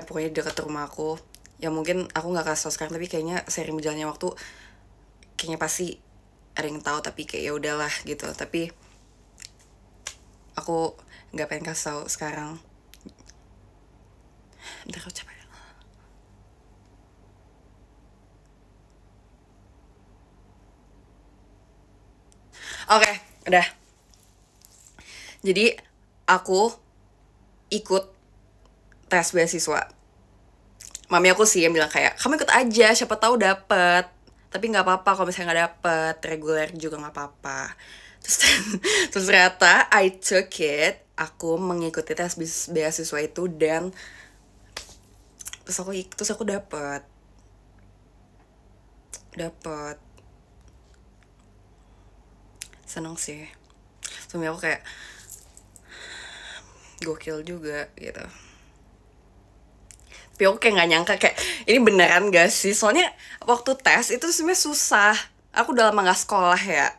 pokoknya dekat rumah aku. Ya mungkin aku nggak kasih tau sekarang, tapi kayaknya sering berjalannya waktu kayaknya pasti ada yang tahu, tapi kayak ya udahlah gitu. Tapi aku nggak pengen kasih tahu sekarang. Bentar, aku capek. Oke, udah. Jadi aku ikut tes beasiswa. Mami aku sih yang bilang kayak, kamu ikut aja, siapa tahu dapet. Tapi nggak apa-apa kalau misalnya nggak dapet, reguler juga nggak apa-apa. Terus terus ternyata I took it, aku mengikuti tes beasiswa itu, dan terus aku dapet seneng sih. Suami aku kayak gokil juga gitu. Tapi aku kayak nggak nyangka kayak ini beneran gak sih, soalnya waktu tes itu sebenarnya susah. Aku udah lama nggak sekolah ya,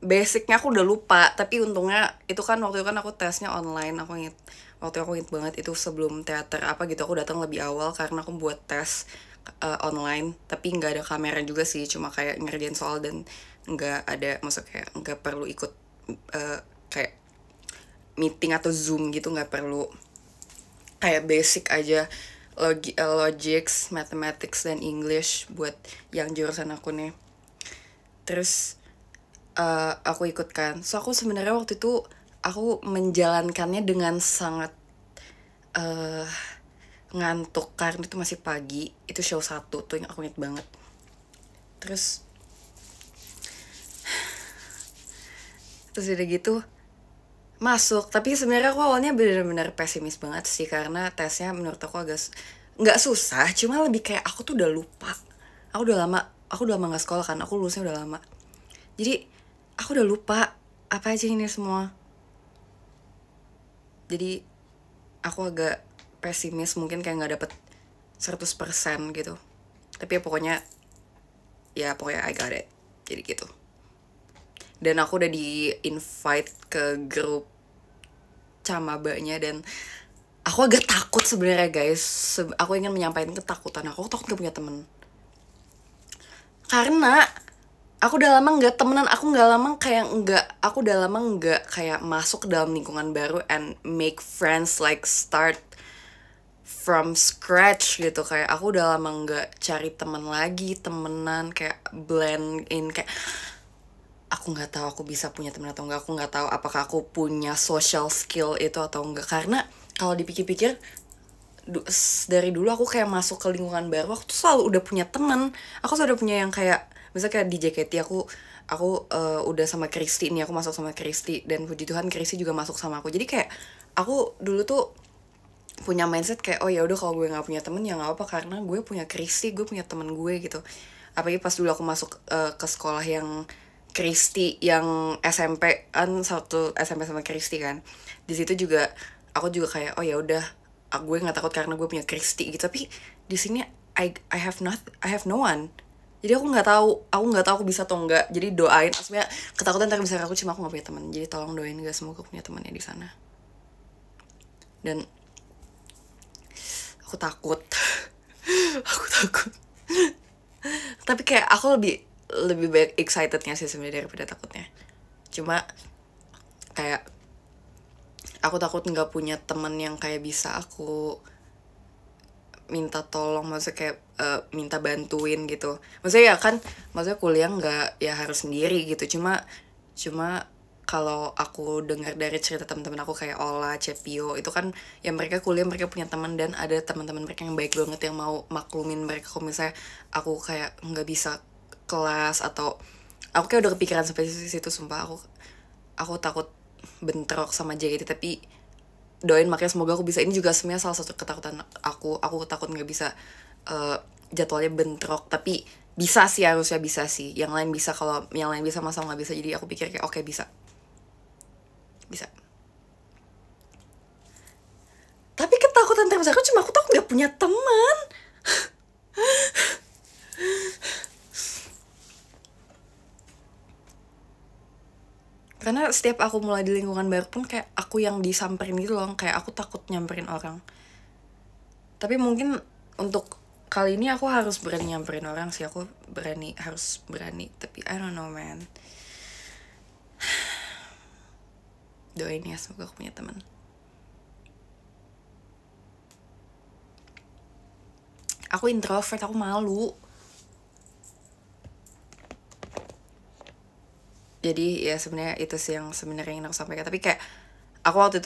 basicnya aku udah lupa. Tapi untungnya itu kan waktu itu kan aku tesnya online. Waktu aku inget banget itu sebelum teater apa gitu, aku datang lebih awal karena aku buat tes online. Tapi nggak ada kamera juga sih, cuma kayak ngerjain soal, dan nggak ada, maksudnya kayak nggak perlu ikut kayak meeting atau zoom gitu, nggak perlu. Kayak basic aja, logics, mathematics, dan English buat yang jurusan aku nih. Terus aku ikutkan. So aku sebenarnya waktu itu aku menjalankannya dengan sangat ngantuk karena itu masih pagi. Itu show 1 tuh yang aku inget banget. Terus udah gitu masuk. Tapi sebenarnya aku awalnya benar-benar pesimis banget sih, karena tesnya menurut aku agak nggak susah, cuma lebih kayak aku tuh udah lupa. Aku udah lama nggak sekolah kan, aku lulusnya udah lama. Jadi aku udah lupa apa aja ini semua. Jadi aku agak pesimis, mungkin kayak nggak dapet 100% gitu. Tapi ya pokoknya I got it. Jadi gitu. Dan aku udah di invite ke grup camabanya, dan aku agak takut sebenarnya guys. Aku ingin menyampaikan ketakutan aku takut gak punya temen. Karena aku udah lama nggak temenan, aku udah lama nggak kayak masuk ke dalam lingkungan baru and make friends, like start from scratch gitu. Kayak aku udah lama nggak cari temenan, kayak blend in, kayak aku nggak tahu aku bisa punya teman atau enggak. Aku nggak tahu apakah aku punya social skill itu atau enggak. Karena kalau dipikir-pikir dari dulu aku kayak masuk ke lingkungan baru, aku tuh selalu udah punya teman. Aku selalu punya yang kayak misalnya kayak di JKT aku udah sama Kristi nih, aku masuk sama Kristi, dan puji Tuhan Kristi juga masuk sama aku. Jadi kayak aku dulu tuh punya mindset kayak, oh ya udah kalau gue nggak punya temen ya nggak apa, karena gue punya Kristi, gue punya temen gue gitu. Apalagi pas dulu aku masuk ke sekolah yang Kristi, yang SMP kan, satu SMP sama Kristi kan. Di situ juga aku juga kayak, oh ya udah, gue nggak takut karena gue punya Kristi gitu. Tapi di sini I have no one. Jadi aku nggak tahu aku bisa atau enggak. Jadi doain, maksudnya ketakutan ntar bisa aku, cuma aku nggak punya teman. Jadi tolong doain guys, semoga punya temannya di sana. Dan aku takut. Aku takut. Tapi kayak aku lebih banyak excitednya sih sebenarnya daripada takutnya. Cuma kayak aku takut nggak punya temen yang kayak bisa aku minta tolong, maksudnya kayak minta bantuin gitu. Maksudnya ya kan, maksudnya kuliah nggak ya harus sendiri gitu. Cuma kalau aku dengar dari cerita teman-teman aku kayak Ola, Cepio, itu kan ya mereka kuliah, mereka punya teman, dan ada teman-teman mereka yang baik banget yang mau maklumin mereka kalau misalnya aku kayak nggak bisa kelas, atau aku kayak udah kepikiran sampai situ. Sumpah aku takut bentrok sama JKT. Tapi doain, makanya semoga aku bisa. Ini juga sebenarnya salah satu ketakutan aku takut nggak bisa jadwalnya bentrok. Tapi bisa sih, harusnya bisa sih. Yang lain bisa, kalau yang lain bisa masa nggak bisa. Jadi aku pikir kayak oke, bisa. Tapi ketakutan terbesar aku cuma aku takut nggak punya teman. Karena setiap aku mulai di lingkungan baru pun kayak aku yang disamperin gitu loh. Kayak aku takut nyamperin orang. Tapi mungkin untuk kali ini aku harus berani nyamperin orang sih. Aku harus berani. Tapi I don't know man. Doain ya, semoga aku punya teman. Aku introvert, aku malu. Jadi ya sebenarnya itu sih yang sebenarnya ingin aku sampaikan. Tapi kayak aku waktu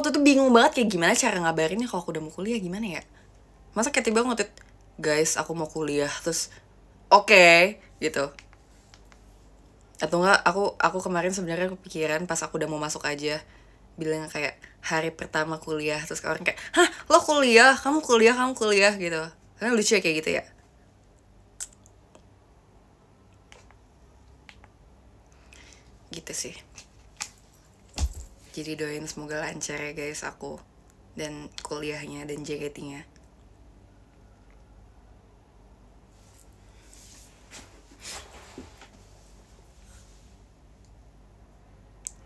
itu bingung banget kayak gimana cara ngabarinnya kalau aku udah mau kuliah, gimana ya. Masa kayak tiba ngotot, guys aku mau kuliah, terus oke, gitu. Atau enggak, aku kemarin sebenarnya kepikiran pas aku udah mau masuk aja, bilang kayak hari pertama kuliah, terus orang kayak, hah lo kuliah, kamu kuliah gitu. Karena lucu ya kayak gitu ya. Gitu sih. Jadi doain semoga lancar ya guys, aku dan kuliahnya dan JKT-nya.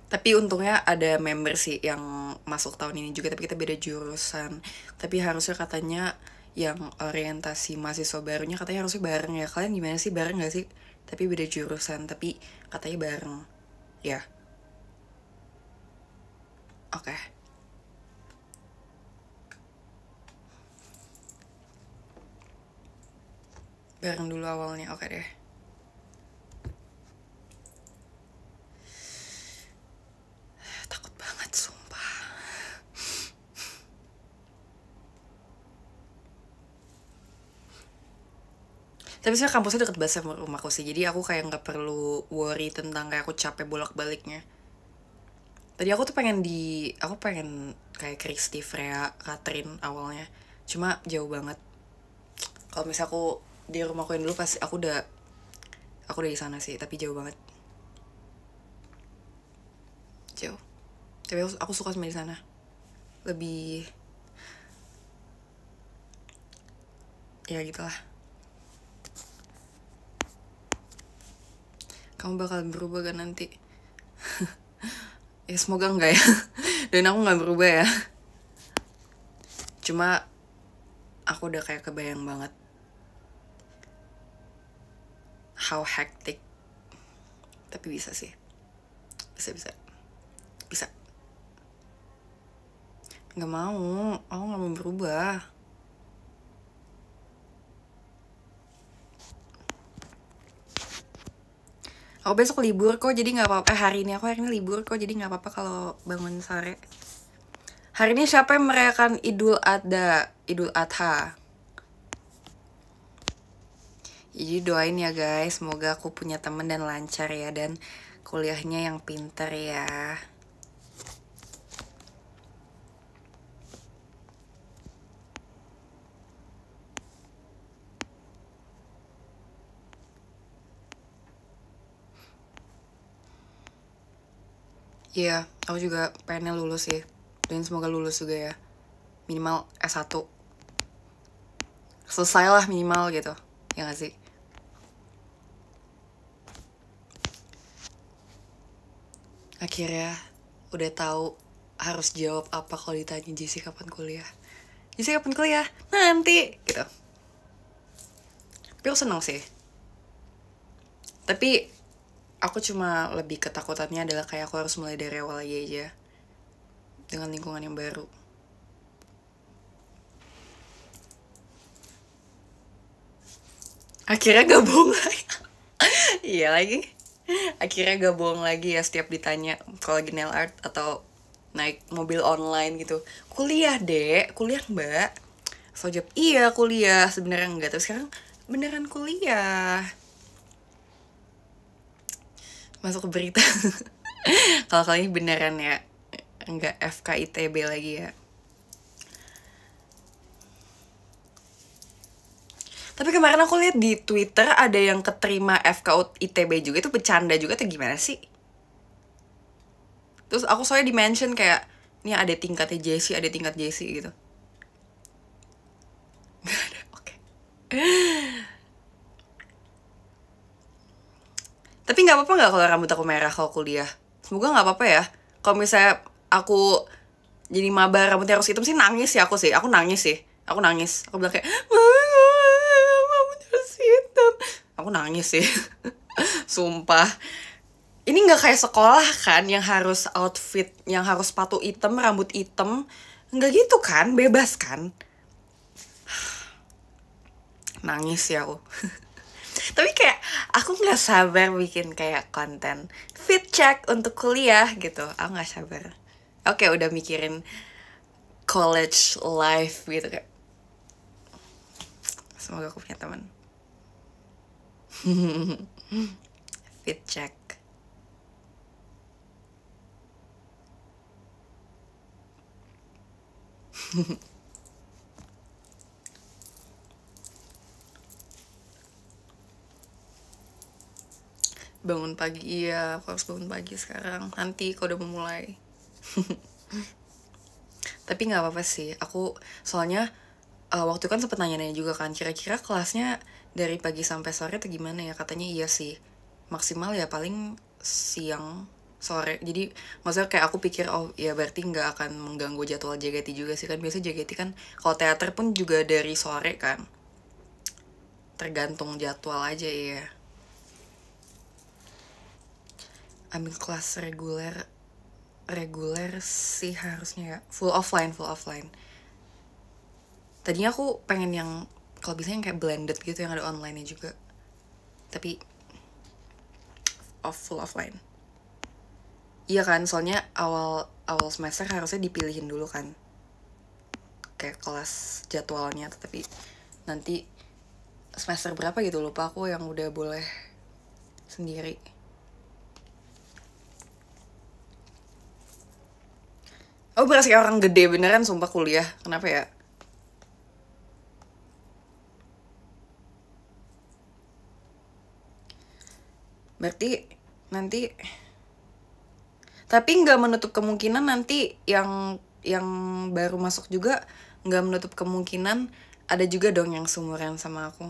Tapi untungnya ada member sih yang masuk tahun ini juga, tapi kita beda jurusan. Tapi harusnya katanya yang orientasi mahasiswa barunya katanya harusnya bareng ya. Kalian gimana sih, bareng gak sih? Tapi beda jurusan, tapi katanya bareng. Ya, oke. Bareng dulu awalnya, oke deh. Takut banget, sumpah. Tapi sebenarnya kampusnya deket banget sama rumahku sih, jadi aku kayak nggak perlu worry tentang kayak aku capek bolak-baliknya. Tadi aku pengen kayak Kristi, Freya, Catherine awalnya. Cuma jauh banget. Kalau misalnya aku di rumahku yang dulu pas aku udah di sana sih, tapi jauh banget. Jauh. Tapi aku suka sama di sana. Lebih ya gitulah. Kamu bakal berubah kan nanti? Ya semoga enggak ya. Dan aku nggak berubah ya. Cuma aku udah kayak kebayang banget how hectic. Tapi bisa sih. Bisa. Nggak mau. Aku nggak mau berubah. Aku besok libur kok, jadi nggak apa-apa. Hari ini libur kok, jadi nggak apa-apa kalau bangun sore. Hari ini siapa yang merayakan Idul Adha? Jadi doain ya guys, semoga aku punya temen dan lancar ya, dan kuliahnya yang pinter ya. Iya, aku juga pengennya lulus sih. Dan semoga lulus juga ya. Minimal S1. Selesai lah minimal gitu. Ya gak sih? Akhirnya udah tahu harus jawab apa kalau ditanya Jessy kapan kuliah. Jessy kapan kuliah? Nanti gitu. Tapi aku seneng sih. Tapi aku cuma lebih ketakutannya adalah kayak aku harus mulai dari awal lagi aja. Dengan lingkungan yang baru. Akhirnya gabung lagi. Iya lagi. Akhirnya gabung lagi ya setiap ditanya kalau lagi nail art atau naik mobil online gitu. Kuliah dek, kuliah mbak. So jawab iya kuliah, sebenarnya enggak. Tapi sekarang beneran kuliah. Masuk ke berita. Kalau kali ini beneran ya, enggak FKITB lagi ya. Tapi kemarin aku lihat di Twitter ada yang keterima FK ITB juga, itu bercanda juga atau gimana sih? Terus aku soalnya di-mention kayak, ini ada tingkatnya Jessy, ada tingkat Jessy gitu. Gak ada, oke. Tapi gak apa-apa gak kalau rambut aku merah kalau kuliah? Semoga gak apa-apa ya. Kalau misalnya aku jadi maba rambutnya harus hitam sih nangis ya aku sih. Aku nangis sih. Aku nangis. Aku bilang kayak, rambutnya harus hitam. Aku nangis sih. Sumpah. Ini nggak kayak sekolah kan yang harus outfit, yang harus sepatu hitam, rambut hitam. Nggak gitu kan, bebas kan. Nangis ya aku. Tapi kayak aku nggak sabar bikin kayak konten fit check untuk kuliah gitu. Aku nggak sabar. Oke, udah mikirin college life gitu kayak. Semoga aku punya teman. Fit check. Bangun pagi, iya aku harus bangun pagi sekarang. Nanti kalau udah mau mulai. Tapi nggak apa-apa sih, aku soalnya waktu kan sempet nanya-nanya juga kan, kira-kira kelasnya dari pagi sampai sore atau gimana ya? Katanya iya sih, maksimal ya paling siang sore. Jadi maksudnya kayak aku pikir oh ya berarti nggak akan mengganggu jadwal JKT juga sih, kan biasanya JKT kan kalau teater pun juga dari sore kan, tergantung jadwal aja ya. Ambil kelas reguler sih harusnya ya, full offline. Tadinya aku pengen yang kalau bisa yang kayak blended gitu, yang ada online-nya juga, tapi full offline. Iya kan, soalnya awal semester harusnya dipilihin dulu kan kayak kelas jadwalnya, tapi nanti semester berapa gitu lupa aku yang udah boleh sendiri. Oh berasa kayak orang gede beneran sumpah kuliah. Kenapa ya? Berarti nanti, tapi nggak menutup kemungkinan nanti yang baru masuk juga nggak menutup kemungkinan ada juga dong yang seumuran sama aku.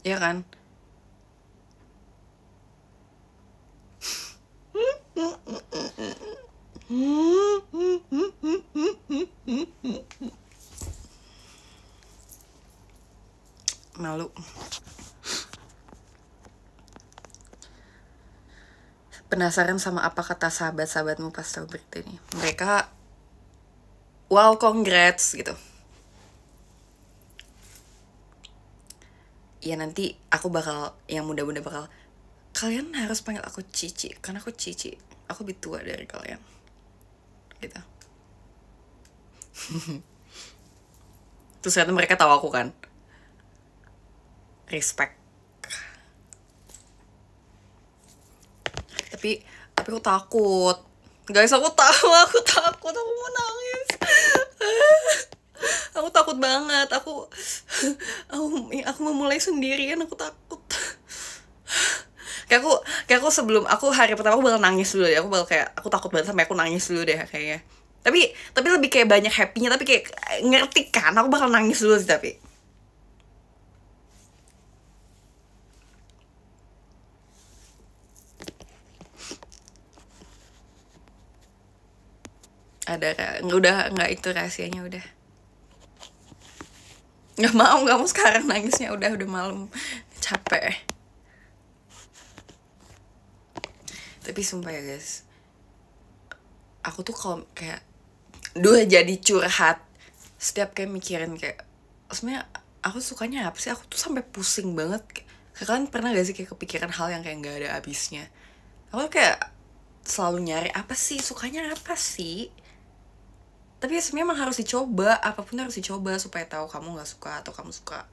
Iya kan? Malu. Penasaran sama apa kata sahabat-sahabatmu pas tahu berita ini? Mereka, wow congrats gitu. ya nanti aku bakal, yang muda-muda bakal, kalian harus panggil aku Cici karena aku Cici, aku lebih tua dari kalian gitu. Terus ternyata mereka tahu aku kan, respect. Tapi aku takut, guys, aku tahu, aku takut, aku mau nangis. Aku takut banget, aku mau mulai sendirian, aku takut. Kayak aku sebelum aku hari pertama aku bakal nangis dulu deh, aku bakal kayak aku takut banget sampai aku nangis dulu deh kayaknya. Tapi lebih kayak banyak happy-nya, tapi kayak ngerti kan aku bakal nangis dulu sih. Tapi ada, udah nggak, itu rahasianya udah. Nggak mau sekarang nangisnya, udah malam, capek. Tapi sumpah ya guys, aku tuh kalau kayak jadi curhat, setiap kayak mikirin kayak sebenarnya aku sukanya apa sih, aku tuh sampai pusing banget. Kalian pernah gak sih kayak kepikiran hal yang kayak nggak ada habisnya? Aku kayak selalu nyari apa sih, sukanya apa sih. Tapi ya sebenarnya emang harus dicoba, apapun harus dicoba supaya tahu kamu nggak suka atau kamu suka.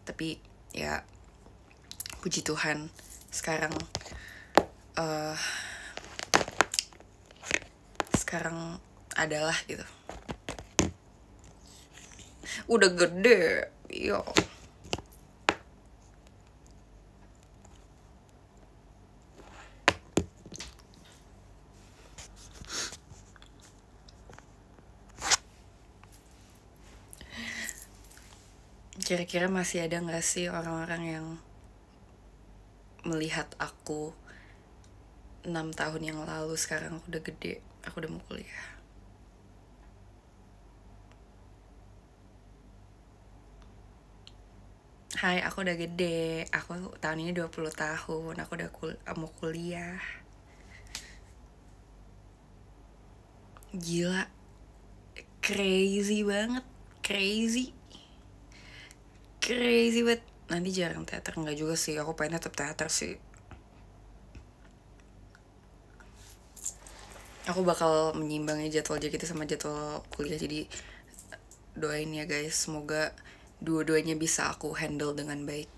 Tapi ya puji Tuhan sekarang adalah gitu, udah gede, yo. Kira-kira masih ada nggak sih orang-orang yang melihat aku 6 tahun yang lalu, sekarang aku udah gede, aku udah mau kuliah. Hai, aku udah gede, aku tahun ini 20 tahun, aku udah mau kuliah. Gila, crazy banget, crazy banget. Nanti jarang teater, enggak juga sih, aku pengen tetap teater sih. Aku bakal menyimbangi jadwal JKT sama jadwal kuliah, jadi doain ya guys, semoga dua-duanya bisa aku handle dengan baik.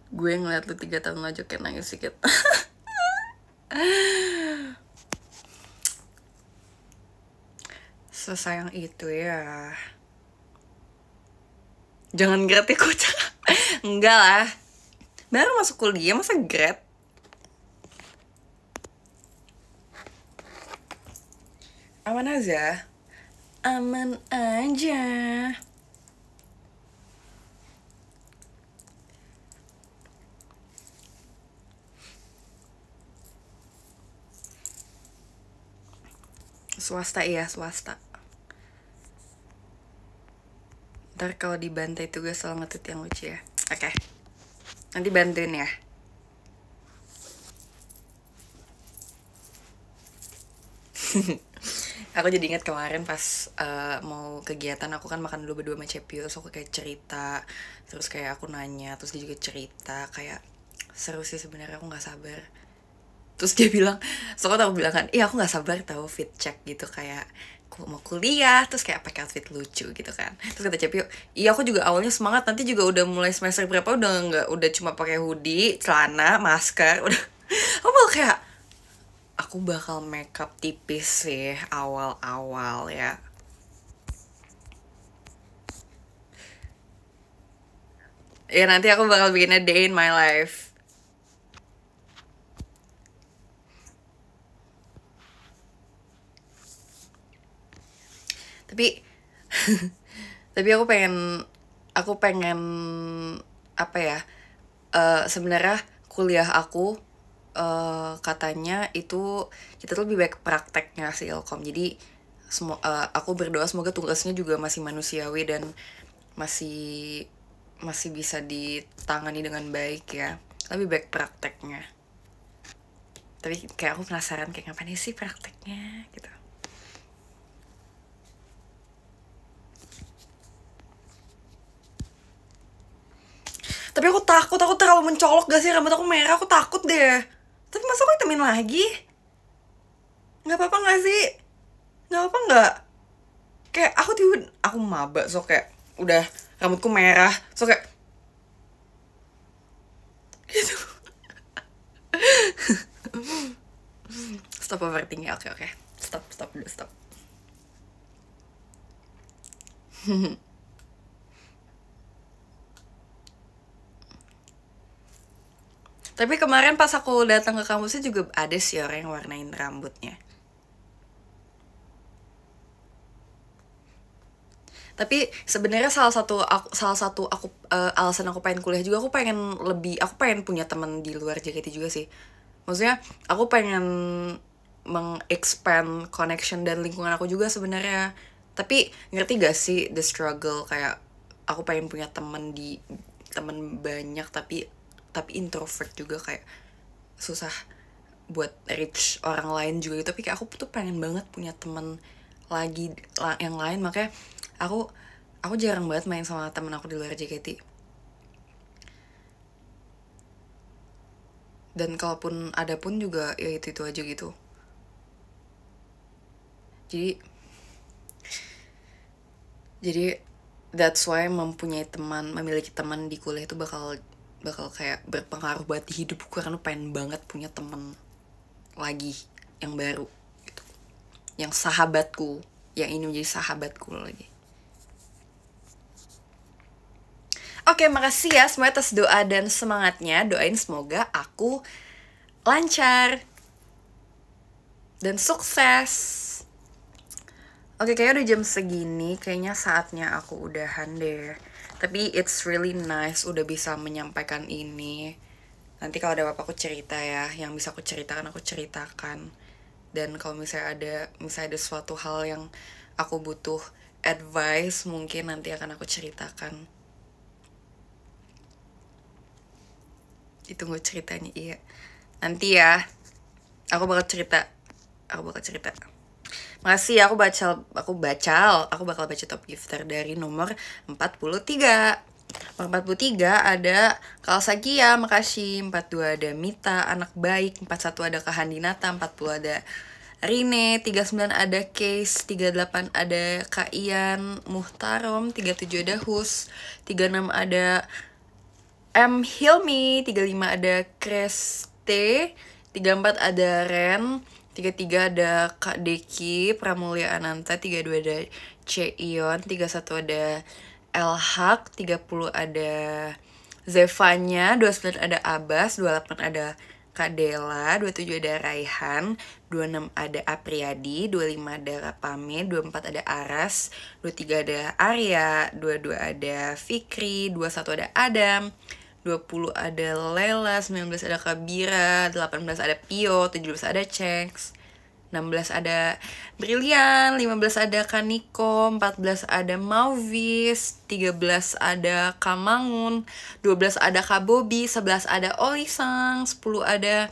Gue ngeliat lu 3 tahun aja kayak nangis sedikit. Sesayang itu ya. Jangan grade ya kocak. Enggak lah, baru masuk kuliah masa grade. Aman aja, aman aja. Swasta, iya swasta. Ntar kalau dibantai tuh gue selalu nge-tweet yang lucu ya. Oke, nanti bantuin ya. Aku jadi ingat kemarin pas mau kegiatan, aku kan makan dulu berdua sama Cepi, terus aku kayak cerita, terus kayak aku nanya, terus dia juga cerita kayak seru sih sebenarnya, aku nggak sabar. Terus dia bilang, soalnya aku bilang kan, iya aku nggak sabar tahu fit check gitu, kayak aku mau kuliah terus kayak pakai outfit lucu gitu kan. Terus kata Cepi, iya aku juga awalnya semangat, nanti juga udah mulai semester berapa udah cuma pakai hoodie, celana, masker, udah. Aku bakal makeup tipis sih awal-awal ya. Ya nanti aku bakal bikinnya day in my life. Tapi tapi aku pengen apa ya, sebenarnya kuliah aku katanya itu kita tuh lebih baik prakteknya sih Ilkom. Jadi aku berdoa semoga tugasnya juga masih manusiawi dan masih masih bisa ditangani dengan baik ya. Lebih baik prakteknya. Tapi kayak aku penasaran kayak ngapain sih prakteknya gitu. Tapi aku takut terlalu mencolok gak sih rambut aku merah, aku takut deh. Tapi masa aku hitamin lagi? Nggak apa-apa gak sih? Nggak apa nggak? Kayak aku tiba aku maba, so kayak udah rambutku merah, so kayak gitu. Stop overthinking. Oke. Stop dulu, stop. Tapi kemarin pas aku datang ke kampusnya juga ada sih orang yang warnain rambutnya. Tapi sebenarnya salah satu aku alasan aku pengen kuliah juga, aku pengen punya teman di luar JKT juga sih. Maksudnya aku pengen mengexpand connection dan lingkungan aku juga sebenarnya. Tapi ngerti gak sih the struggle, kayak aku pengen punya teman banyak tapi introvert juga, kayak susah buat reach orang lain juga gitu. Tapi kayak aku tuh pengen banget punya teman yang lain, makanya aku jarang banget main sama temen aku di luar JKT. Dan kalaupun ada pun juga ya itu aja gitu. Jadi that's why memiliki teman di kuliah itu bakal kayak berpengaruh buat di hidupku, karena pengen banget punya teman lagi yang baru gitu. Yang sahabatku, yang ini menjadi sahabatku lagi. Oke, makasih ya semuanya atas doa dan semangatnya. Doain semoga aku lancar dan sukses. Oke, kayaknya udah jam segini, kayaknya saatnya aku udahan deh. Tapi it's really nice udah bisa menyampaikan ini. Nanti kalau ada apa-apa aku cerita ya, yang bisa aku ceritakan aku ceritakan. Dan kalau misalnya ada suatu hal yang aku butuh advice, mungkin nanti akan aku ceritakan. Ditunggu ceritanya, iya. Nanti ya, aku bakal cerita. Makasih ya, aku bakal baca top gifter dari nomor 43. Nomor 43 ada Kalsagia, makasih. 42 ada Mita, anak baik. 41 ada Kahandinata, 40 ada Rine, 39 ada Case, 38 ada Kak Ian Muhtarom, 37 ada Hus, 36 ada M. Hilmi, 35 ada Kreste, 34 ada Ren, 33 ada Kak Deki Pramulya Ananta, 32 ada Ceion, 31 ada Elhak, 30 ada Zevanya, 29 ada Abbas, 28 ada Kak Dela, 27 ada Raihan, 26 ada Apriyadi, 25 ada Rapame, 24 ada Aras, 23 ada Arya, 22 ada Fikri, 21 ada Adam, 20 ada Lela, 19 ada Kabira, 18 ada Pio, 17 ada Cex, 16 ada Brilian, 15 ada Kaniko, 14 ada Mauvis, 13 ada Kamangun, 12 ada Kabobi, 11 ada Olisang, 10 ada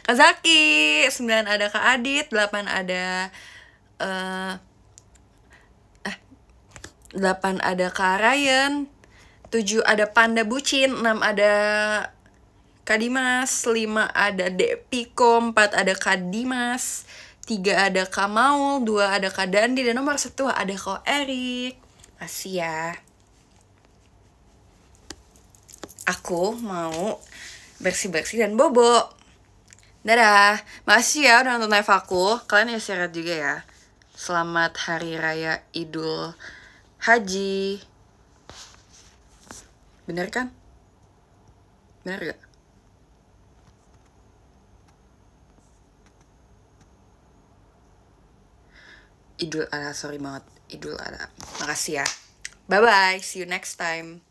Kazaki, 9 ada Kak Adit, 8 ada 8 ada Kak Ryan, 7 ada Panda Bucin, 6 ada Kak Dimas, 5 ada Dek Piko, 4 ada Kak Dimas, 3 ada Kak Maul, 2 ada Kak Dandi, dan nomor 1 ada Kak Erik. Makasih ya. Aku mau bersih-bersih dan bobo. Dadah. Makasih ya udah nonton live aku. Kalian ya istirahat juga ya. Selamat Hari Raya Idul Haji. Bener kan? Bener gak? Idul Adha, sorry banget. Idul Adha. Makasih ya. Bye-bye. See you next time.